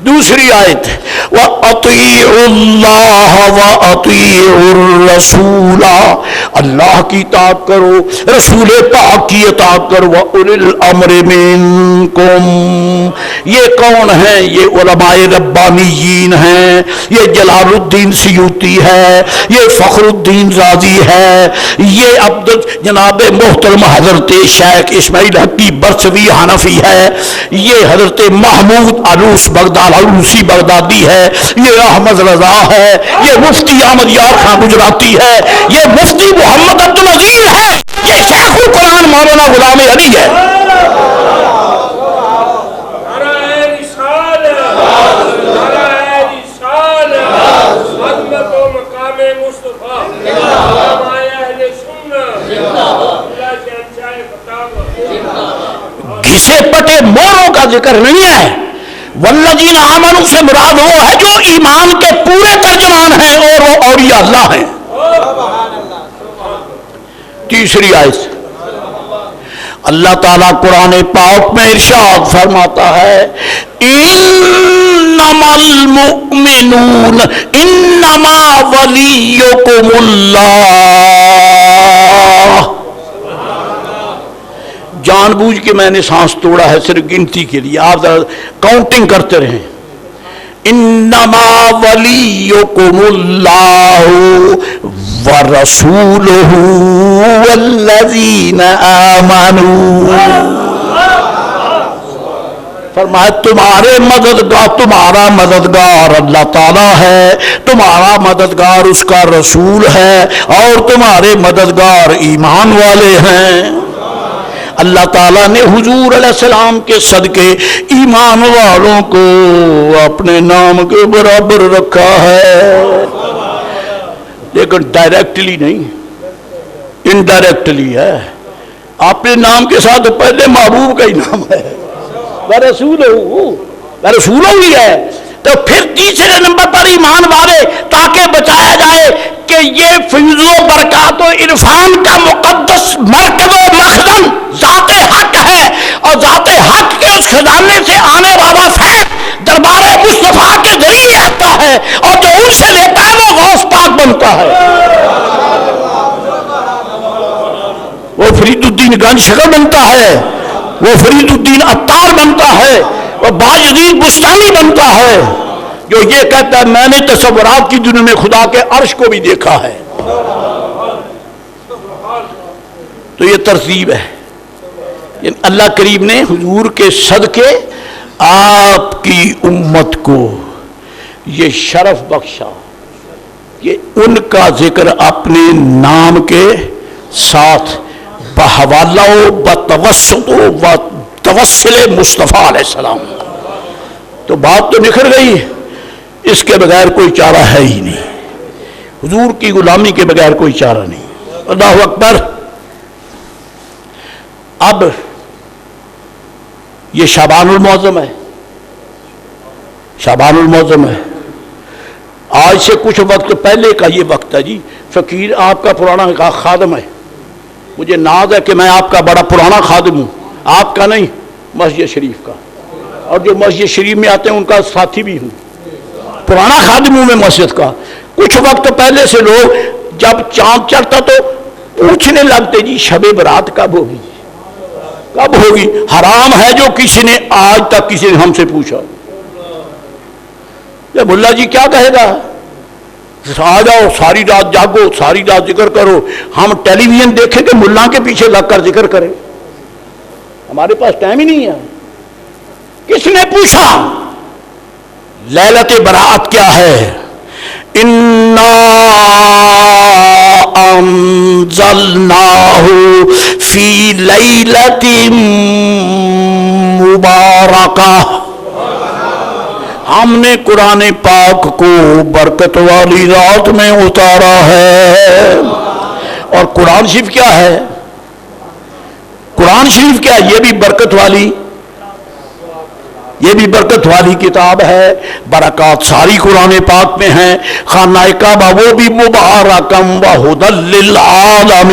دوسری آیت وَأَطِيعُوا اللَّهَ وَأَطِيعُوا الرَّسُولَ، اللہ کی اطاعت کرو، رسول پاک کی اطاعت کرو، وَأُولِي الْأَمْرِ مِنْكُمْ۔ یہ کون ہیں؟ یہ علماء ربانیین ہیں، یہ جلال الدین سیوطی ہے، یہ فخر الدین رازی ہے، یہ جناب محترم حضرت شیخ اسماعیل حقی برسوی حنفی ہے، یہ حضرت محمود علوس علوسی بغدادی ہے، یہ احمد رضا ہے، یہ مفتی احمد یار خان گجراتی ہے، یہ مفتی محمد عبدالعزیز ہے، یہ شیخ القرآن مولانا غلام علی ہے۔ گھسے پٹے موروں کا ذکر نہیں ہے، والذین آمنوا سے مراد وہ ہے جو ایمان کے پورے ترجمان ہیں اور وہ اولیاء اللہ ہیں۔ تیسری آیت اللہ تعالیٰ قرآن پاک میں ارشاد فرماتا ہے انما المؤمنون انما ولیکم اللہ۔ جان بوجھ کے میں نے سانس توڑا ہے صرف گنتی کے لیے، آپ کاؤنٹنگ کرتے رہیں۔ انما ولیکم اللہ ورسولہ والذین آمنوا، فرمایا تمہارے مددگار، تمہارا مددگار اللہ تعالیٰ ہے، تمہارا مددگار اس کا رسول ہے، اور تمہارے مددگار ایمان والے ہیں۔ اللہ تعالیٰ نے حضور علیہ السلام کے صدقے ایمان والوں کو اپنے نام کے برابر رکھا ہے، لیکن ڈائریکٹلی نہیں، انڈائریکٹلی ہے۔ اپنے نام کے ساتھ پہلے محبوب کا ہی نام ہے، رسول ہی ہے، تو پھر تیسرے نمبر پر ایمان والے، تاکہ بچایا جائے کہ یہ فیض و برکات و عرفان کا مقدس مرکز و مخزن ذات حق ہے، اور ذات حق کے اس خزانے سے آنے والا فیض دربار مصطفیٰ کے ذریعے آتا ہے، اور جو ان سے لیتا ہے وہ غوث پاک بنتا ہے، وہ فرید الدین گنج شکر بنتا ہے، وہ فرید الدین عطار بنتا ہے، وہ باجدید بستانی بنتا ہے، جو یہ کہتا ہے میں نے تصورات کی دنیا میں خدا کے عرش کو بھی دیکھا ہے۔ تو یہ ترتیب ہے، اللہ کریم نے حضور کے صدقے آپ کی امت کو یہ شرف بخشا کہ ان کا ذکر اپنے نام کے ساتھ بحوالہ و بتوسط و توسل مصطفیٰ علیہ السلام، تو بات تو نکھر گئی، اس کے بغیر کوئی چارہ ہے ہی نہیں۔ حضور کی غلامی کے بغیر کوئی چارہ نہیں۔ اللہ اکبر۔ اب یہ شعبان المعظم ہے، شعبان المعظم ہے، آج سے کچھ وقت پہلے کا یہ وقت ہے جی۔ فقیر آپ کا پرانا خادم ہے، مجھے ناز ہے کہ میں آپ کا بڑا پرانا خادم ہوں، آپ کا نہیں، مسجد شریف کا، اور جو مسجد شریف میں آتے ہیں ان کا ساتھی بھی ہوں، پرانا خادم ہوں میں مسجد کا۔ کچھ وقت پہلے سے لوگ جب چاند چڑھتا تو پوچھنے لگتے جی شب برات کب ہوگی، کب ہوگی؟ حرام ہے جو کسی نے آج تک کسی نے ہم سے پوچھا۔ جب ملا جی کیا کہے گا، آ جاؤ ساری رات جاگو، ساری رات ذکر کرو، ہم ٹیلی ویژن دیکھیں کہ ملا کے پیچھے لگ کر ذکر کریں، ہمارے پاس ٹائم ہی نہیں ہے۔ کس نے پوچھا لیلت برات کیا ہے؟ انا انزلناہ فی لیلۃ مبارکہ، ہم نے قرآن پاک کو برکت والی رات میں اتارا ہے۔ اور قرآن شریف کیا ہے؟ قرآن شریف کیا ہے؟ یہ بھی برکت والی، یہ بھی برکت والی کتاب ہے۔ برکات ساری قرآن پاک میں ہیں۔ خانہ کعبہ وہ بھی مبارکم وہدی للعالمین،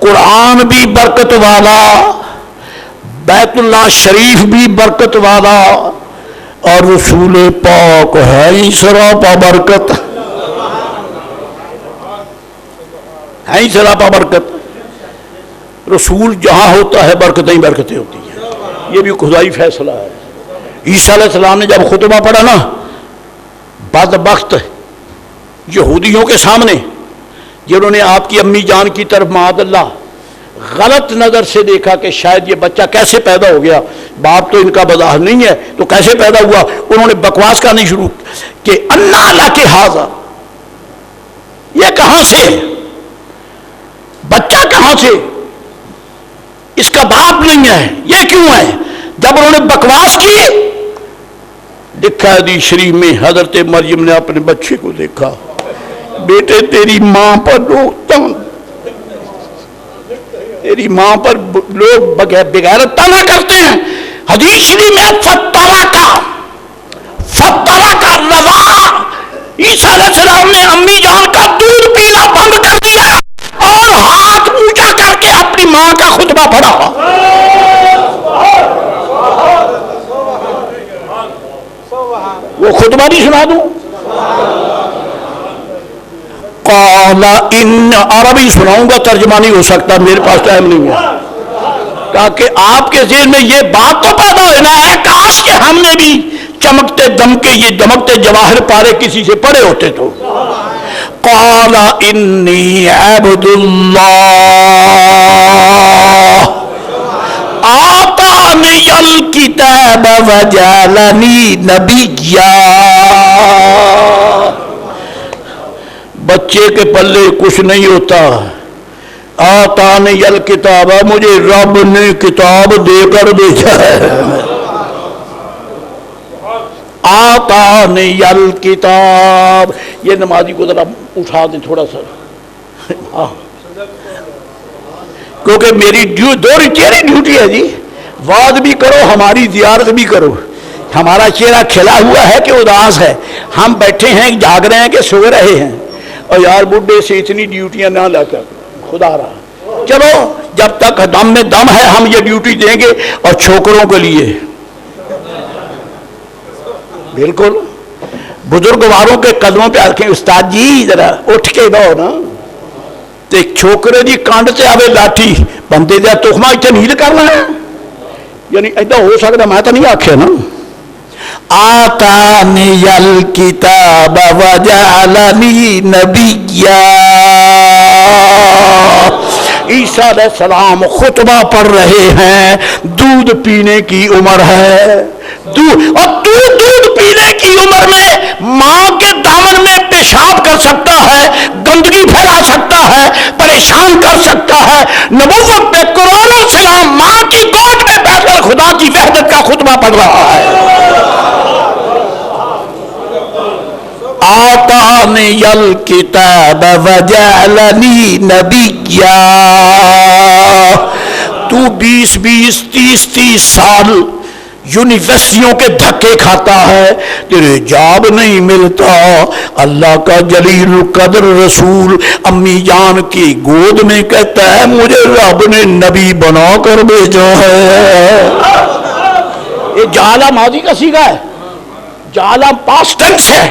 قرآن بھی برکت والا، بیت اللہ شریف بھی برکت والا، اور رسول پاک ہے ہی سراپا برکت، ہے ہی سراپا برکت۔ رسول جہاں ہوتا ہے برکتیں ہی برکتیں ہوتی ہیں، یہ بھی خدائی فیصلہ ہے۔ عیسیٰ علیہ السلام نے جب خطبہ پڑھا نا، بدبخت یہودیوں کے سامنے جنہوں نے آپ کی امی جان کی طرف معاذ اللہ غلط نظر سے دیکھا کہ شاید یہ بچہ کیسے پیدا ہو گیا، باپ تو ان کا بظاہر نہیں ہے تو کیسے پیدا ہوا، انہوں نے بکواس کرنی شروع کہ انا لک ھذا، یہ کہاں سے، بچہ کہاں سے، اس کا باپ نہیں ہے، یہ کیوں ہے؟ جب انہوں نے بکواس کی، لکھا ہے حدیث شریف میں حضرت مریم نے اپنے بچے کو دیکھا، بیٹے تیری ماں پر لوگ تیری ماں پر لوگ بغیرت طعنہ کرتے ہیں۔ حدیث شریف میں فترک الرضاع، عیسیٰ علیہ السلام نے امی جان کا دودھ پینا بند کر دیا اور ہاتھ اونچا کر کے اپنی ماں کا خطبہ پڑھا۔ وہ خطبہ نہیں سنا دوں؟ قال ان، عربی سناؤں گا، ترجمہ نہیں ہو سکتا، میرے پاس ٹائم نہیں ہے، تاکہ آپ کے ذہن میں یہ بات تو پیدا ہونا ہے، کاش کہ ہم نے بھی چمکتے دمکے یہ دمکتے جواہر پارے کسی سے پڑھے ہوتے تو۔ قال انی عبد اللہ آتانی الکتاب وجعلنی نبیا، بچے کے پلے کچھ نہیں ہوتا، آتانی الکتاب، مجھے رب نے کتاب دے کر بھیجا ہے، آتانی الکتاب۔ یہ نمازی کو ذرا اٹھا دیں تھوڑا سا، کیونکہ میری چہرے ڈیوٹی ہے جی، وعظ بھی کرو ہماری زیارت بھی کرو۔ ہمارا چہرہ کھلا ہوا ہے کہ اداس ہے، ہم بیٹھے ہیں جاگ رہے ہیں کہ سو رہے ہیں، اور یار بڈھے سے اتنی ڈیوٹیاں نہ لا کر خدا رہا، چلو جب تک دم میں دم ہے ہم یہ ڈیوٹی دیں گے۔ اور چھوکروں کے لیے بالکل بزرگواروں کے قدموں پہ رکھیں، استاد جی ذرا اٹھ کے دو نا، تو ایک چھوکرے دی کانڈ سے آوے لاٹھی بندے دیا تخمہ اتنے نیل کرنا ہے، یعنی ایسا ہو سکتا، میں تو نہیں آکھے نا۔ آتانی الکتاب وجعلنی نبیا، عیسیٰ علیہ السلام خطبہ پڑھ رہے ہیں، دودھ پینے کی عمر ہے، اور دودھ پینے کی عمر میں ماں کے دامن میں پیشاب کر سکتا ہے، گندگی پھیلا سکتا ہے، پریشان کر سکتا ہے۔ نبوت پہ کروڑوں سلام ماں کی گود میں بیٹھ کر خدا کی وحدت کا خطبہ پڑھ رہا ہے۔ آتانی الکتاب وجعلنی نبیا. تو 20-30 سال یونیورسٹیوں کے دھکے کھاتا ہے, تیرے جاب نہیں ملتا. اللہ کا جلیل القدر رسول امی جان کی گود میں کہتا ہے مجھے رب نے نبی بنا کر بھیجا ہے. یہ جعل ماضی کا صیغہ ہے, جعل پاسٹ ٹینس ہے.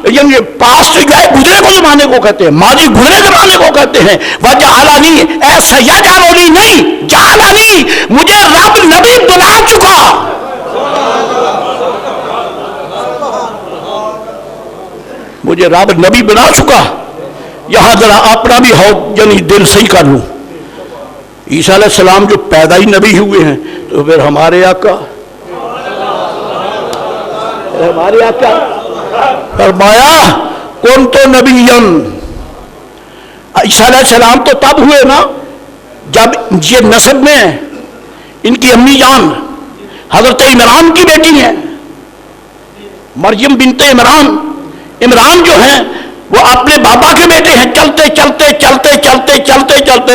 یعنی پاسٹ جو ہے گزرے کو زمانے کو کہتے ہیں, ماضی گزرے زمانے کو کہتے ہیں. وجعلنی ایسا یجعلنی نہیں, جعلنی مجھے رب نبی بنا چکا. مجھے رب نبی بنا چکا. یہاں ذرا اپنا بھی ہو یعنی دل صحیح کر لوں. عیسیٰ علیہ السلام جو پیدا ہی نبی ہوئے ہیں تو پھر ہمارے آقا فرمایا کون تو نبیًا. عیسیٰ علیہ السلام تو تب ہوئے نا جب یہ نسب میں ان کی امی جان حضرت عمران کی بیٹی ہیں, مریم بنت عمران. عمران جو ہیں وہ اپنے بابا کے بیٹے ہیں. چلتے چلتے چلتے چلتے چلتے چلتے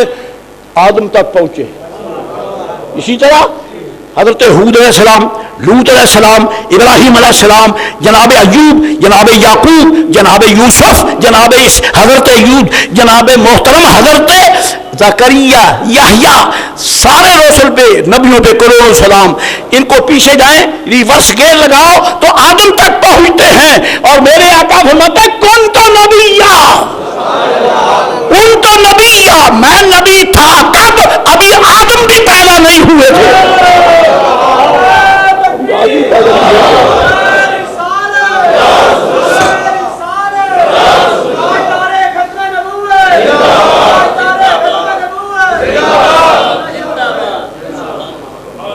آدم تک پہنچے. اسی طرح حضرت ہود علیہ السلام, لوط علیہ السلام, ابراہیم علیہ السلام, جناب ایوب, جناب یعقوب, جناب یوسف, جناب حضرت ایوب, جناب محترم حضرت زکریا, یحییٰ, سارے رسول پہ نبیوں پہ کروڑوں سلام. ان کو پیچھے جائیں ریورس گیئر لگاؤ تو آدم تک پہنچتے ہیں. اور میرے آقا فرماتے ہیں کون تو نبیہ, ان تو نبیہ, میں نبی تھا کب, ابھی آدم بھی پیدا نہیں ہوئے تھے.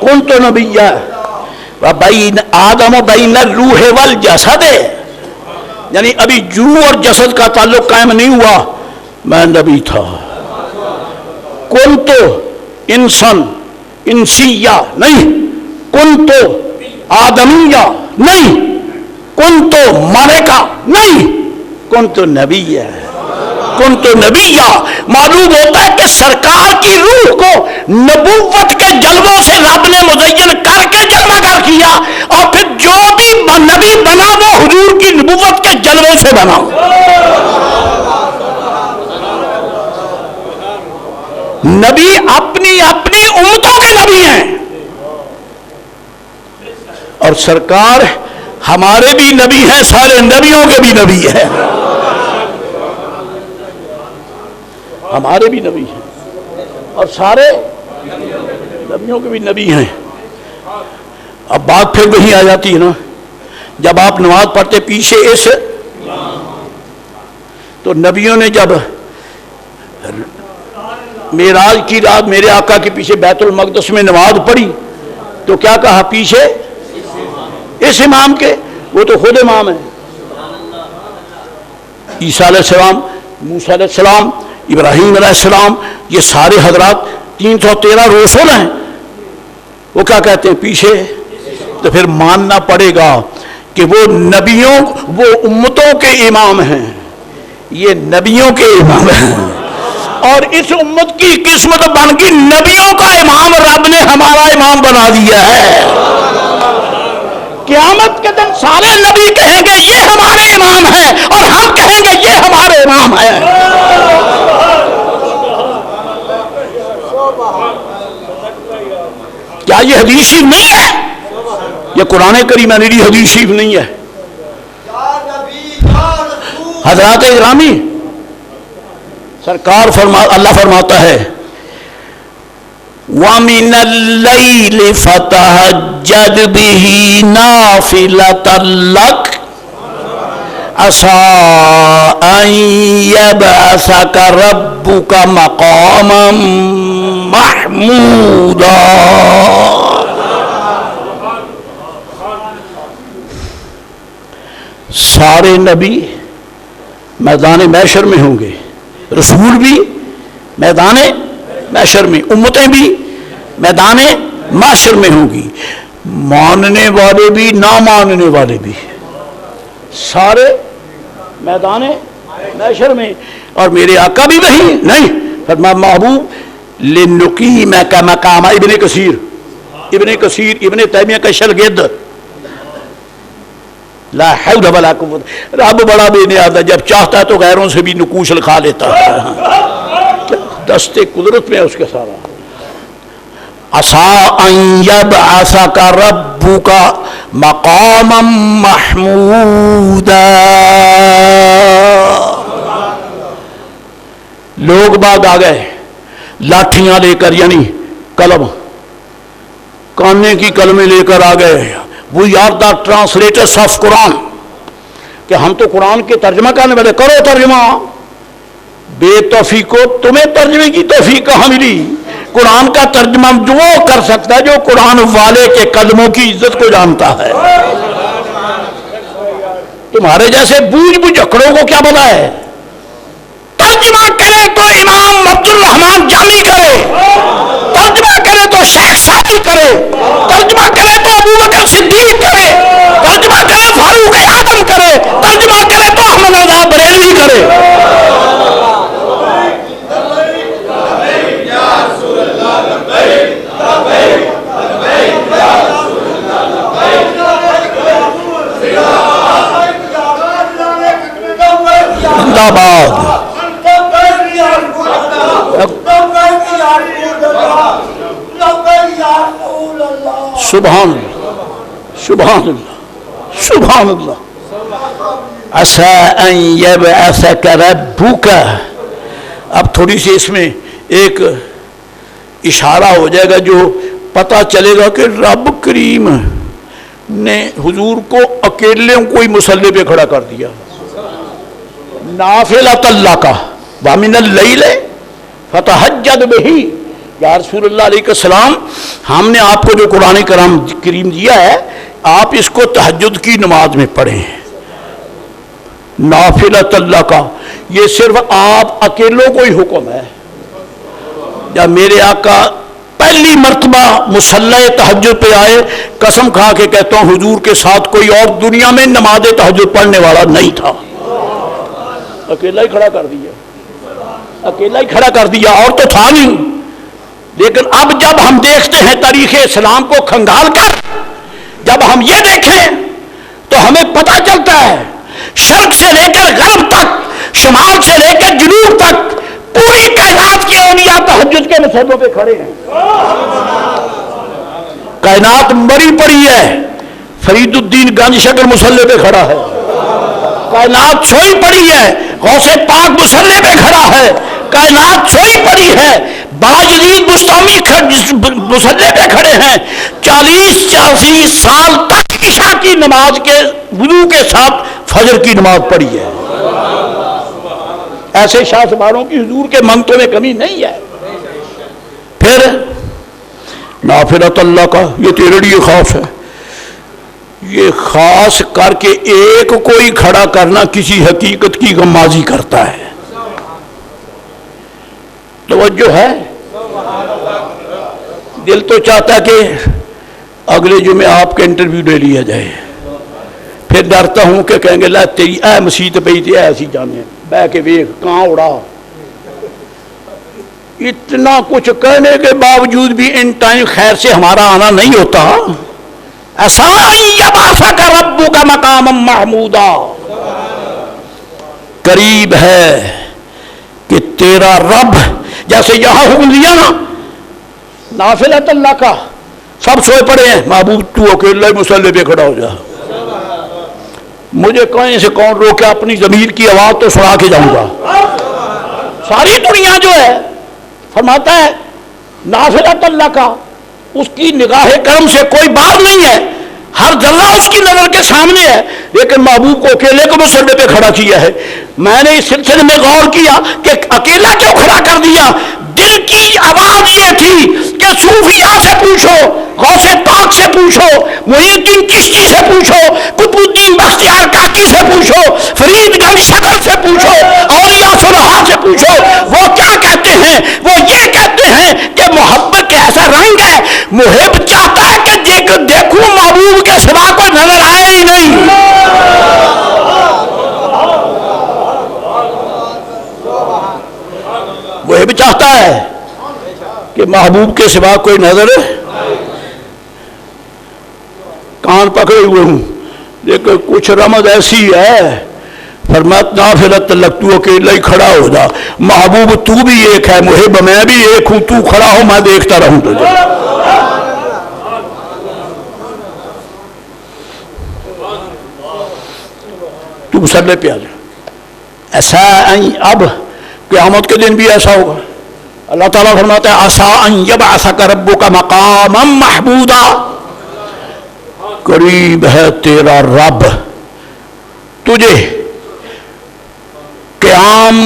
کون تو نبی بین آدم و بین الروح والجسد, یعنی ابھی روح اور جسد کا تعلق قائم نہیں ہوا, میں نبی تھا. کون تو انسان انسیہ نہیں, کون تو آدمیہ نہیں, کون تو ملکہ نہیں, کون تو نبی ہے. کون تو نبیہ معلوم ہوتا ہے کہ سرکار کی روح کو نبوت کے جلووں سے رب نے مزین کر کے جلوہ گر کیا, اور پھر جو بھی نبی بنا وہ حضور کی نبوت کے جلووں سے بنا. نبی اپنی اپنی امتوں کے نبی ہیں, اور سرکار ہمارے بھی نبی ہیں, سارے نبیوں کے بھی نبی ہیں. ہمارے بھی نبی ہیں اور سارے نبیوں کے بھی نبی ہیں. اب بات پھر وہی آ جاتی ہے نا, جب آپ نماز پڑھتے پیچھے اس تو نبیوں نے جب معراج کی رات میرے آقا کے پیچھے بیت المقدس میں نماز پڑھی تو کیا کہا, پیچھے اس امام کے, وہ تو خود امام ہے. عیسیٰ علیہ السلام, موسیٰ علیہ السلام, ابراہیم علیہ السلام, یہ سارے حضرات 313 رسول ہیں. وہ کیا کہتے ہیں, پیچھے. تو پھر ماننا پڑے گا کہ وہ نبیوں, وہ امتوں کے امام ہیں, یہ نبیوں کے امام ہیں, اور اس امت کی قسمت بن گئی نبیوں کا امام رب نے ہمارا امام بنا دیا ہے. قیامت کے دن سارے نبی کہیں گے یہ ہمارے امام ہیں, اور ہم کہیں گے یہ ہمارے امام ہیں. کیا یہ حدیث شریف نہیں ہے؟ یہ قرآن کریم میری حدیث شریف نہیں ہے. حضرات اکرامی, سرکار اللہ فرماتا ہے وَمِنَ اللَّيْلِ فَتَهَجَّدْ بِهِ نَافِلَةً لَكَ عَسَىٰ أَن يَبْعَثَكَ رَبُّكَ مَقَامًا مَحْمُودًا. سارے نبی میدان محشر میں ہوں گے, رسول بھی میدان محشر میں, امتیں بھی میدان محشر میں ہوں گی, ماننے والے بھی نہ ماننے والے بھی, سارے میدان محشر میں، اور میرے آقا بھی وہی نہیں فرمایا محبوب لنقیمک مقام ابن کثیر ابن تیمیہ کا شاگرد، لا حول ولا قوت، رب بڑا بے نیاز ہے، جب چاہتا ہے تو غیروں سے بھی نقوش لکھا لیتا ہے، دستے قدرت میں اس کے سارا۔ عسیٰ ان یبعثک ربک مقاما محمودا، لوگ باغ آ گئے لاٹھیاں لے کر، یعنی قلم، کانے کی قلمیں لے کر آ گئے، we are the translators of Quran, کہ ہم تو قرآن کے ترجمہ کرنے والے، کرو ترجمہ۔ بے توفیق کو تمہیں ترجمے کی توفیق کہاں ملی؟ قرآن کا ترجمہ جو کر سکتا ہے جو قرآن والے کے قدموں کی عزت کو جانتا ہے، تمہارے جیسے بوجھ بجھکڑوں کو کیا پتا ہے؟ ترجمہ کرے تو امام عبد الرحمان جامی کرے، ترجمہ کرے تو شیخ سعدی کرے، ترجمہ کرے تو ابو بکر صدیق کرے، ترجمہ کرے فاروق اعظم کرے، ترجمہ کرے تو احمد رضا بریلوی کرے۔ زندہ باد، سبحان اللہ سبحان اللہ سبحان اللہ۔ عسیٰ ان یبعثک ربک، اب تھوڑی سی اس میں ایک اشارہ ہو جائے گا جو پتہ چلے گا کہ رب کریم نے حضور کو اکیلے کوئی مسلح پہ کھڑا کر دیا، نافلۃ لک ومن اللیل فتہجد بہ، یا رسول اللہ علیہ السلام ہم نے آپ کو جو قرآن کریم دیا ہے آپ اس کو تہجد کی نماز میں پڑھیں، نافلۃ لک، یہ صرف آپ اکیلوں کو ہی حکم ہے۔ جب میرے آقا پہلی مرتبہ مصلی تہجد پہ آئے، قسم کھا کے کہتا ہوں حضور کے ساتھ کوئی اور دنیا میں نماز تہجد پڑھنے والا نہیں تھا، اکیلا ہی کھڑا کر دیا، اکیلا ہی کھڑا کر دیا، اور تو تھا نہیں۔ لیکن اب جب ہم دیکھتے ہیں تاریخ اسلام کو کھنگال کر، جب ہم یہ دیکھیں تو ہمیں پتہ چلتا ہے شرق سے لے کر غرب تک، شمال سے لے کر جنوب تک، پوری کائنات کے اولیاء تہجد کے مسلوں پہ کھڑے ہیں۔ کائنات مری پڑی ہے، فرید الدین گنج شکر مسلح پہ کھڑا ہے، کائنات سوئی پڑی ہے، غوث پاک مسلح پہ کھڑا ہے، کائنات سوئی پڑی ہے، بڑا یزید بستامی مسلح پہ کھڑے ہیں، 40 سال تک عشاء کی نماز کے وضو کے ساتھ فجر کی نماز پڑھی ہے۔ ایسے شاہ سواروں کی حضور کے منگتوں میں کمی نہیں ہے۔ پھر نافلۃ اللہ کا، یہ تیرے لیے خاص ہے، یہ خاص کر کے ایک کوئی کھڑا کرنا کسی حقیقت کی غمازی کرتا ہے۔ توجہ ہے؟ دل تو چاہتا ہے کہ اگلے جمعے آپ کا انٹرویو لے لیا جائے، پھر ڈرتا ہوں کہ کہیں گے لا تیری اے مسیت پہ تھی ایسی جانے بہ کے ویخ کہاں اڑا۔ اتنا کچھ کہنے کے باوجود بھی ان ٹائم خیر سے ہمارا آنا نہیں ہوتا۔ عسیٰ ان یبعثک ربک مقاما محمودا، قریب ہے کہ تیرا رب، جیسے یہاں حکم دیا نا نافلۃ اللہ کا، سب سوئے پڑے ہیں، محبوب تو اکیلا مصلی پہ کھڑا ہو جا، مجھے کہیں سے کون روکے، اپنی ضمیر کی آواز تو سنا کے جاؤں گا۔ ساری دنیا جو ہے فرماتا ہے نافلۃ اللہ کا، اس کی نگاہ کرم سے کوئی بات نہیں ہے، ہر ذرہ اس کی نظر کے سامنے ہے، لیکن محبوب کو اکیلے کو مصلی پہ کھڑا کیا ہے۔ میں نے اس سلسلے میں غور کیا کہ اکیلا کیوں کھڑا کر دیا؟ دل کی آواز یہ تھی کہ صوفیاء سے پوچھو، غوث پاک سے پوچھو، محی الدین چشتی سے پوچھو، قطب الدین بختیار کاکی سے پوچھو، فرید گنج شکر سے پوچھو، اولیاء صلحاء سے پوچھو، وہ کیا کہتے ہیں؟ وہ یہ کہتے ہیں کہ محبت کے ایسا رنگ ہے، محب چاہتا ہے کہ دیکھوں محبوب کے سوا کوئی نظر آئے ہی نہیں۔ چاہتا ہے کہ محبوب کے سوا کوئی نظر کان پکڑے ہوئے ہوں، لیکن کچھ رمز ایسی ہے فرمایا نافلۃ لک، تو اکیلا ہی کھڑا ہو جا، محبوب تو بھی ایک ہے، محب میں بھی ایک ہوں، تو کھڑا ہو میں دیکھتا رہوں تجھے۔ تو مسلح پہ آ جا۔ ایسا اب قیامت کے دن بھی ایسا ہوگا۔ اللہ تعالیٰ فرماتا ہے عسیٰ ان یبعثک ربک مقاما محمودا، قریب ہے تیرا رب تجھے قیام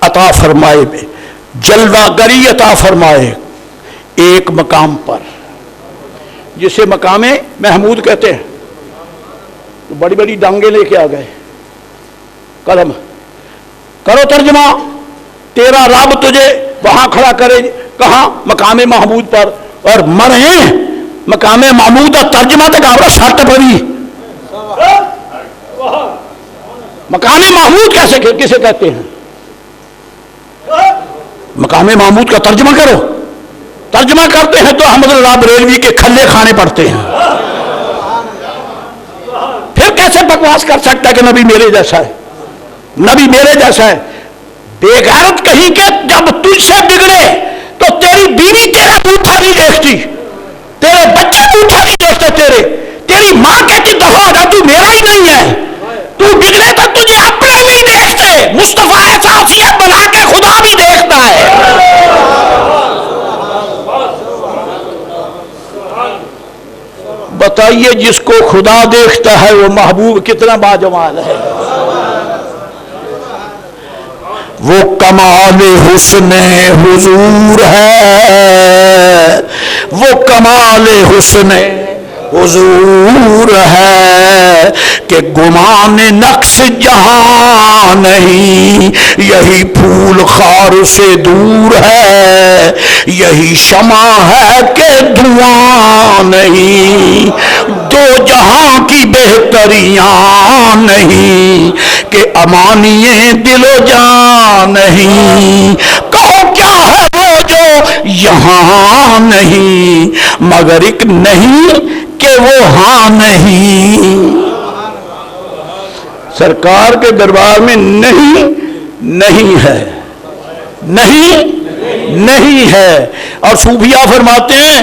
عطا فرمائے، جلوہ گری عطا فرمائے ایک مقام پر، جسے مقام محمود کہتے ہیں۔ تو بڑی بڑی ڈانگیں لے کے آ گئے، قلم کرو ترجمہ، تیرا رب تجھے وہاں کھڑا کرے، کہاں؟ مقام محمود پر، اور مرے مقام محمود کا ترجمہ تک آپ سٹ پڑی۔ مقام محمود کیسے کسے کہتے ہیں؟ مقام محمود کا ترجمہ کرو، ترجمہ کرتے ہیں تو احمد اللہ بریلوی کے کھلے کھانے پڑتے ہیں۔ پھر کیسے بکواس کر سکتا ہے کہ نبی میرے جیسا ہے، نبی میرے جیسا ہے؟ بے غیرت کہیں کہ جب تجھ سے بگڑے تو تیری بیوی تیرا بوٹھا نہیں دیکھتی، تیرے بچے بوٹھا نہیں دیکھتے، تیری ماں کہتی دفعہ ہو جا، تو میرا ہی نہیں ہے، تو بگڑے تو تجھے اپنے نہیں دیکھتے، مصطفیٰ شخصیت بنا کے خدا بھی دیکھتا ہے۔ بتائیے جس کو خدا دیکھتا ہے وہ محبوب کتنا باجمال ہے۔ وہ کمال حسن حضور ہے، وہ کمال حسن حضور ہے کہ گمان نقش جہاں نہیں، یہی پھول خار سے دور ہے، یہی شمع ہے کہ دھواں نہیں، دو جہاں کی بہتریاں نہیں کہ امانیے دل و جان نہیں، کہو کیا ہے وہ جو یہاں نہیں، مگر ایک نہیں کہ وہ ہاں نہیں۔ سرکار کے دربار میں نہیں ہے، نہیں ہے۔ اور صوفیہ فرماتے ہیں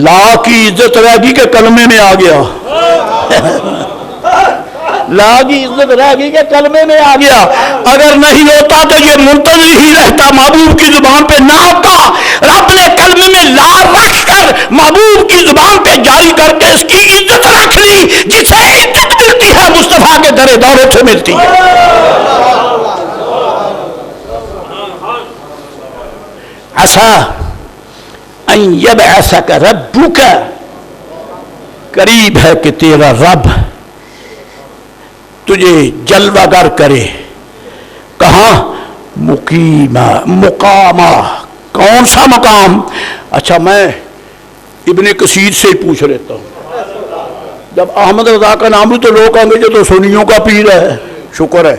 لا کی عزت رہ گئی کہ کلمے میں آ گیا، لا کی عزت رہ گئی کہ کلمے میں آ گیا، اگر نہیں ہوتا تو یہ منتظر ہی رہتا، محبوب کی زبان پہ نہ آتا۔ رب نے کلمے میں لا رکھ کر محبوب کی زبان پہ جاری کر کے اس کی عزت رکھ لی، جسے عزت ملتی ہے مصطفیٰ کے در دولت سے ملتی ہے۔ عسیٰ ان یبعثک ربک، قریب ہے کہ تیرا رب تجھے جلوہ گر کرے، کہاں؟ مقامہ، کون سا مقام؟ اچھا میں ابن کثیر سے ہی پوچھ لیتا ہوں، جب احمد رضا کا نام لوں تو لوگ کہیں گے جو تو سنیوں کا پیر ہے، شکر ہے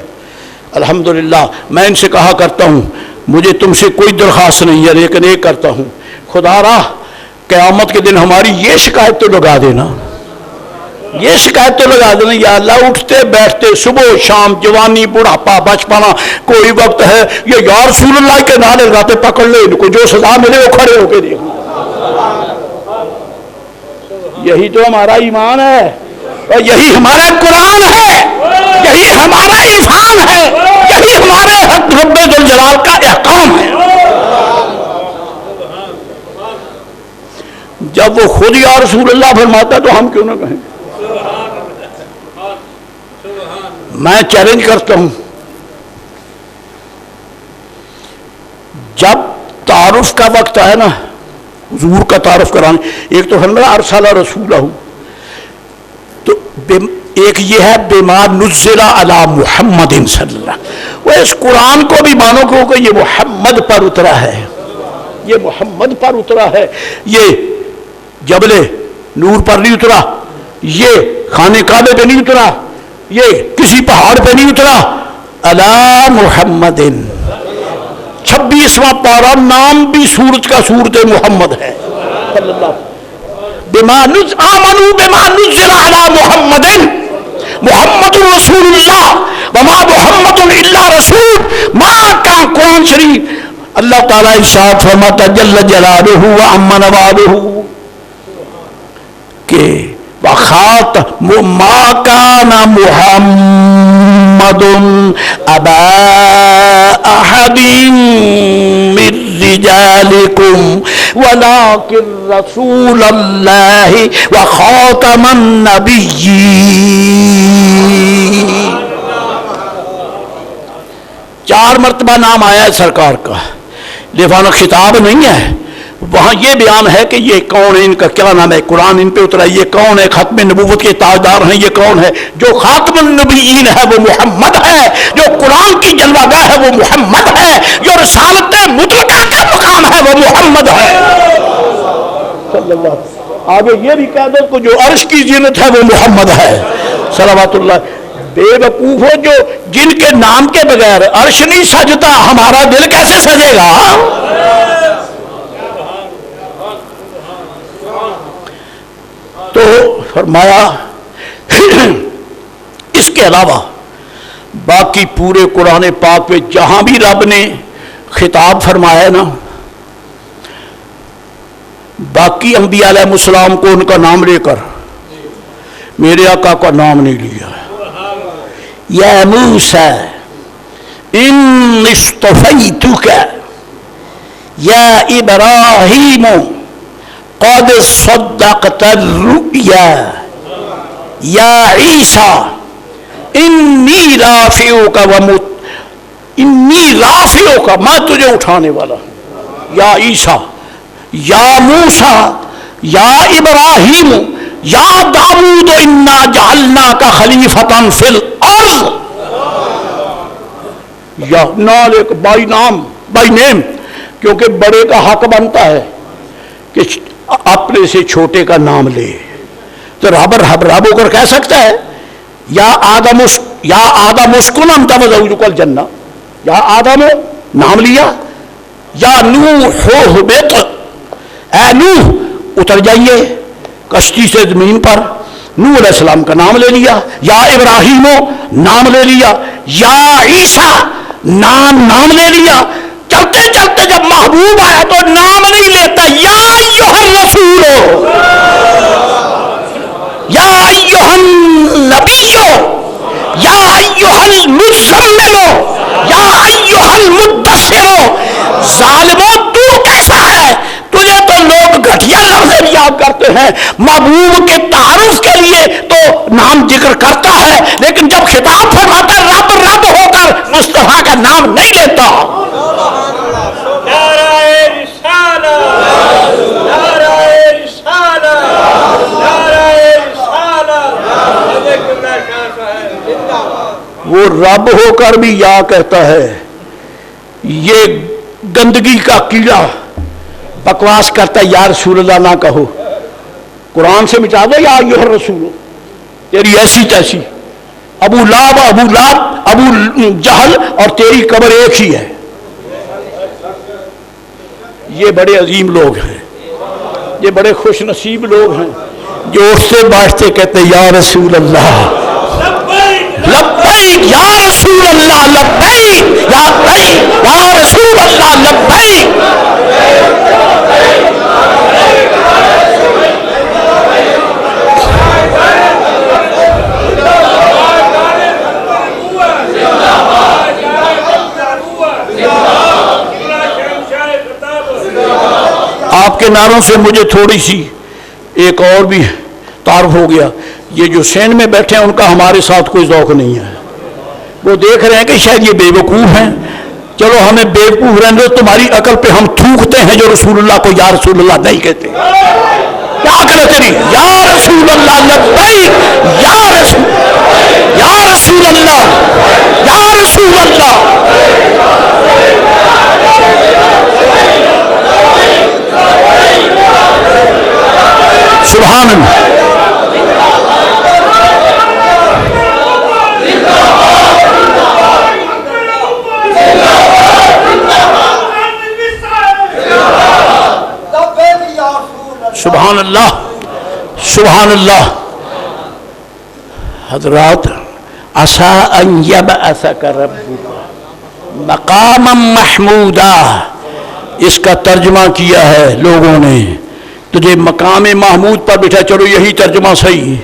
الحمدللہ۔ میں ان سے کہا کرتا ہوں مجھے تم سے کوئی درخواست نہیں ہے، لیکن ایک کرتا ہوں، خدا را قیامت کے دن ہماری یہ شکایت تو لگا دینا، یہ شکایت تو لگا دینا، یا اللہ اٹھتے بیٹھتے صبح شام، جوانی بڑھاپا بچپنا، کوئی وقت ہے یہ یا رسول اللہ کے نعرے لگاتے، پکڑ لے ان کو، جو سزا ملے وہ کھڑے ہو کے دیکھنا۔ یہی تو ہمارا ایمان ہے، اور یہی ہمارا قرآن ہے، یہی ہمارا عرفان ہے، یہی ہمارے حق رب ذوالجلال کا احکام ہے۔ جب وہ خود یا رسول اللہ فرماتا تو ہم کیوں نہ کہیں؟ میں چیلنج کرتا ہوں، جب تعارف کا وقت ہے نا، حضور کا تعارف کرانے، ایک تو فرمایا ارسل رسولہ، تو ایک یہ ہے بما نزل علی محمد صلی اللہ، وہ اس قرآن کو بھی مانو کہ یہ محمد پر اترا ہے، یہ محمد پر اترا ہے، یہ جبل نور پر نہیں اترا، یہ خانہ کعبے پہ نہیں اترا، یہ کسی پہاڑ پہ نہیں اترا، علی محمد، 26واں پارہ، نام بھی سورت کا سورت محمد ہے صلی اللہ آمنوا بما نزل علی محمد محمد رسول اللہ وما محمد الا رسول ما کا قرآن شریف اللہ تعالیٰ ارشاد فرماتا جل جلالہ و عم نوالہ کہ وخاتم ما کان محمد ابا احد من رجالکم ولکن رسول اللہ وخاتم النبیین. 4 مرتبہ نام آیا ہے سرکار کا، لیکن خطاب نہیں ہے. وہاں یہ بیان ہے کہ یہ کون ہے، ان کا کیا نام ہے، قرآن ان پہ اترا، یہ کون ہے، ختم نبوت کے تاجدار ہیں یہ کون ہے. جو خاتم النبیین ہے وہ محمد ہے، جو قرآن کی جلوہ گاہ ہے وہ محمد ہے، جو رسالت مطلقہ کا مقام ہے وہ محمد ہے صلی اللہ. آگے یہ بھی کہہ دو کہ جو عرش کی زینت ہے وہ محمد ہے صلوات اللہ. بے وقوف ہو جو جن کے نام کے بغیر عرش نہیں سجتا، ہمارا دل کیسے سجے گا؟ تو فرمایا اس کے علاوہ باقی پورے قرآن پاک میں جہاں بھی رب نے خطاب فرمایا ہے نا، باقی انبیاء علیہ السلام کو ان کا نام لے کر میرے آقا کا نام نہیں لیا. یا موسیٰ انی اصطفیتک یا ابراہیم قد صدقت الرؤیا یا عیسیٰ انی رافعک میں تجھے اٹھانے والا ہوں. یا عیسیٰ، یا موسیٰ، یا ابراہیم، یا داؤد انا جعلناک خلیفۃ فی الارض. یا نالک بائی نام، بائی نیم، کیونکہ بڑے کا حق بنتا ہے کہ اپنے سے چھوٹے کا نام لے. تو رب ہو کر کہہ سکتا ہے یا آدم اسکن انت وزوجک الجنہ، یا آدم نام لیا، یا نوح اہبط، اے نوح اتر جائیے کشتی سے زمین پر، نوح علیہ السلام کا نام لے لیا. یا ابراہیم نام لے لیا، یا عیسیٰ نام لے لیا. چلتے چلتے جب محبوب آیا تو نام نہیں لیتا، یا ایھا الرسول، یا ایھا النبی، یا ایھا المزمل، یا ایھا المدثر. ظالموں تو کیسا ہے، تجھے تو لوگ گھٹیا لفظ یاد کرتے ہیں، محبوب کے تعارف کے لیے تو نام ذکر کرتا ہے، لیکن جب خطاب فرماتا ہے رب ہو کر مصطفیٰ کا نام نہیں لیتا. وہ رب ہو کر بھی یا کہتا ہے. یہ گندگی کا کیڑا بکواس کرتا ہے، یا رسول اللہ نہ کہو، قرآن سے مٹا دو یا ایھا الرسول. تیری ایسی تیسی ابو لہب، ابو جہل اور تیری قبر ایک ہی ہے. یہ بڑے عظیم لوگ ہیں، یہ بڑے خوش نصیب لوگ ہیں جو اٹھتے بیٹھتے کہتے یا رسول اللہ لبیک، یا رسول اللہ لبیک، یا رسول اللہ لبیک. آپ کے نعروں سے مجھے تھوڑی سی ایک اور بھی تعارف ہو گیا. یہ جو سین میں بیٹھے ہیں ان کا ہمارے ساتھ کوئی ذوق نہیں ہے. وہ دیکھ رہے ہیں کہ شاید یہ بے وقوف ہیں، چلو ہمیں بے وقوف رہنے دو، تمہاری عقل پہ ہم تھوکتے ہیں جو رسول اللہ کو یا رسول اللہ نہیں کہتے. کیا کرے تیری یا رسول اللہ لبیک، یا رسول اللہ، یا رسول اللہ. سبحان اللہ. سبحان اللہ سبحان اللہ. حضرات عسا ان یبعثک ربک مقاما محمودا، اس کا ترجمہ کیا ہے لوگوں نے، تجھے مقام محمود پر بٹھا. چلو یہی ترجمہ صحیح ہے.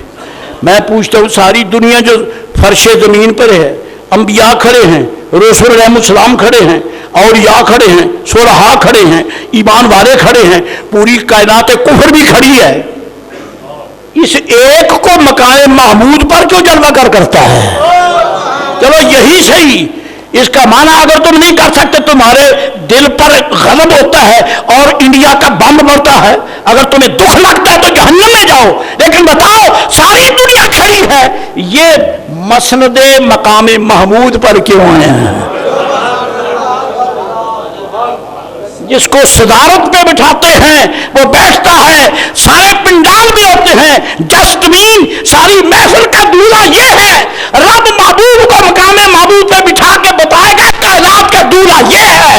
میں پوچھتا ہوں ساری دنیا جو فرش زمین پر ہے، انبیاء کھڑے ہیں، رسول علیہ السلام کھڑے ہیں، اولیاء کھڑے ہیں، صلحاء کھڑے ہیں، ایمان والے کھڑے ہیں، پوری کائنات کفر بھی کھڑی ہے، اس ایک کو مقام محمود پر کیوں جلوہ گر کرتا ہے؟ چلو یہی صحیح. اس کا معنی اگر تم نہیں کر سکتے، تمہارے دل پر غضب ہوتا ہے اور انڈیا کا بم بڑھتا ہے، اگر تمہیں دکھ لگتا ہے تو جہنم میں جاؤ. لیکن بتاؤ ساری دنیا کھڑی ہے، یہ مسند مقام محمود پر کیوں آئے ہیں؟ جس کو صدارت پہ بٹھاتے ہیں وہ بیٹھتا ہے، سارے پنڈال میں ہوتے ہیں، جسٹمین ساری محفل کا دولہا یہ ہے. رب محبوب کو مقام محبوب پہ بٹھا کے بتائے گا کائنات کا دولہا یہ ہے.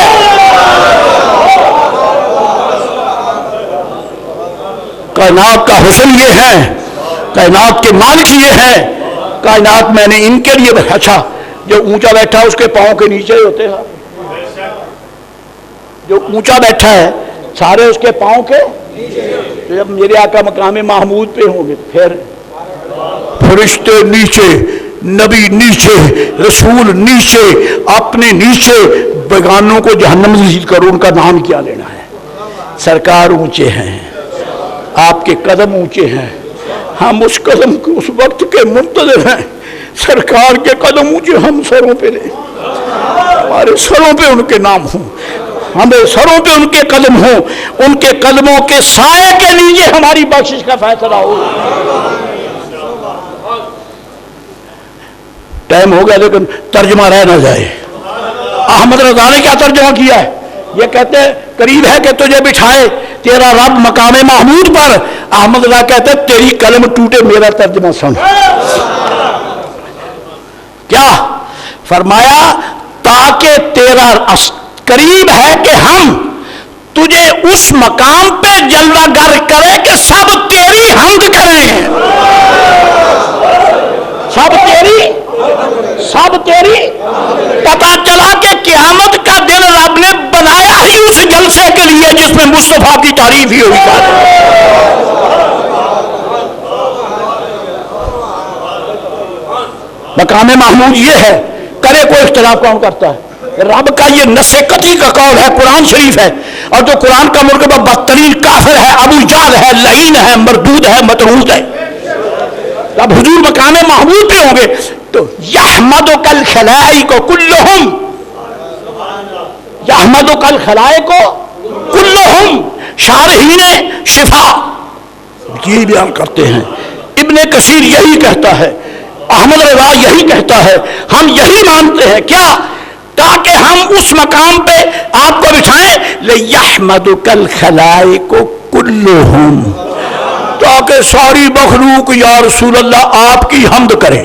کائنات کا حسن یہ ہے، کائنات کے مالک یہ ہے. کائنات میں نے ان کے لیے. اچھا جو اونچا بیٹھا اس کے پاؤں کے نیچے ہوتے ہیں، جو اونچا بیٹھا ہے سارے اس کے پاؤں کے. تو جب میرے آقا مقام محمود پہ ہوں گے پھر فرشتے نیچے، نبی نیچے، رسول نیچے، اپنے نیچے، بیگانوں کو جہنم سے نصیب کرو. ان کا نام کیا لینا ہے؟ سرکار اونچے ہیں، آپ کے قدم اونچے ہیں، ہم اس قدم کو اس وقت کے منتظر ہیں. سرکار کے قدم اونچے، ہم سروں پہ لیں، ہمارے سروں پہ ان کے نام ہوں، ہمیں سروں پہ ان کے قدم ہوں، ان کے قدموں کے سائے کے لیے ہماری بخشش کا فیصلہ ہو. ٹائم ہو گیا لیکن ترجمہ رہ نہ جائے. احمد رضا نے کیا ترجمہ کیا ہے؟ یہ کہتے ہیں قریب ہے کہ تجھے بٹھائے تیرا رب مقام محمود پر. احمد رضا کہتے ہیں تیری قلم ٹوٹے. میرا ترجمہ سن. کیا فرمایا؟ تاکہ تیرا قریب ہے کہ ہم تجھے اس مقام پہ جلوہ گر کرے کہ سب تیری حمد کریں. سب تیری پتہ چلا کہ قیامت کا دن رب نے بنایا ہی اس جلسے کے لیے جس میں مصطفیٰ کی تعریف ہی ہوئی. مقام محمود یہ ہے. کرے کوئی اختلاف کون کرتا ہے؟ رب کا یہ نص قطعی کا قول ہے، قرآن شریف ہے. اور جو قرآن کا مرتبہ بدترین کافر ہے، ابو جہل ہے، لعین ہے، مردود ہے، مطرود ہے. اب حضور مقام محمود پہ ہوں گے تو یحمدک الخلائق کلہم، یحمدک الخلائق کلہم. شارحین شفا یہ بیان کرتے ہیں، ابن کثیر یہی کہتا ہے، احمد رضا یہی کہتا ہے. ہم یہی مانتے ہیں کیا؟ تاکہ ہم اس مقام پہ آپ کو بٹھائیں. لِیَحْمَدُكَ الْخَلَائِقُ كُلُّهُمْ، تاکہ ساری مخلوق یا رسول اللہ آپ کی حمد کرے.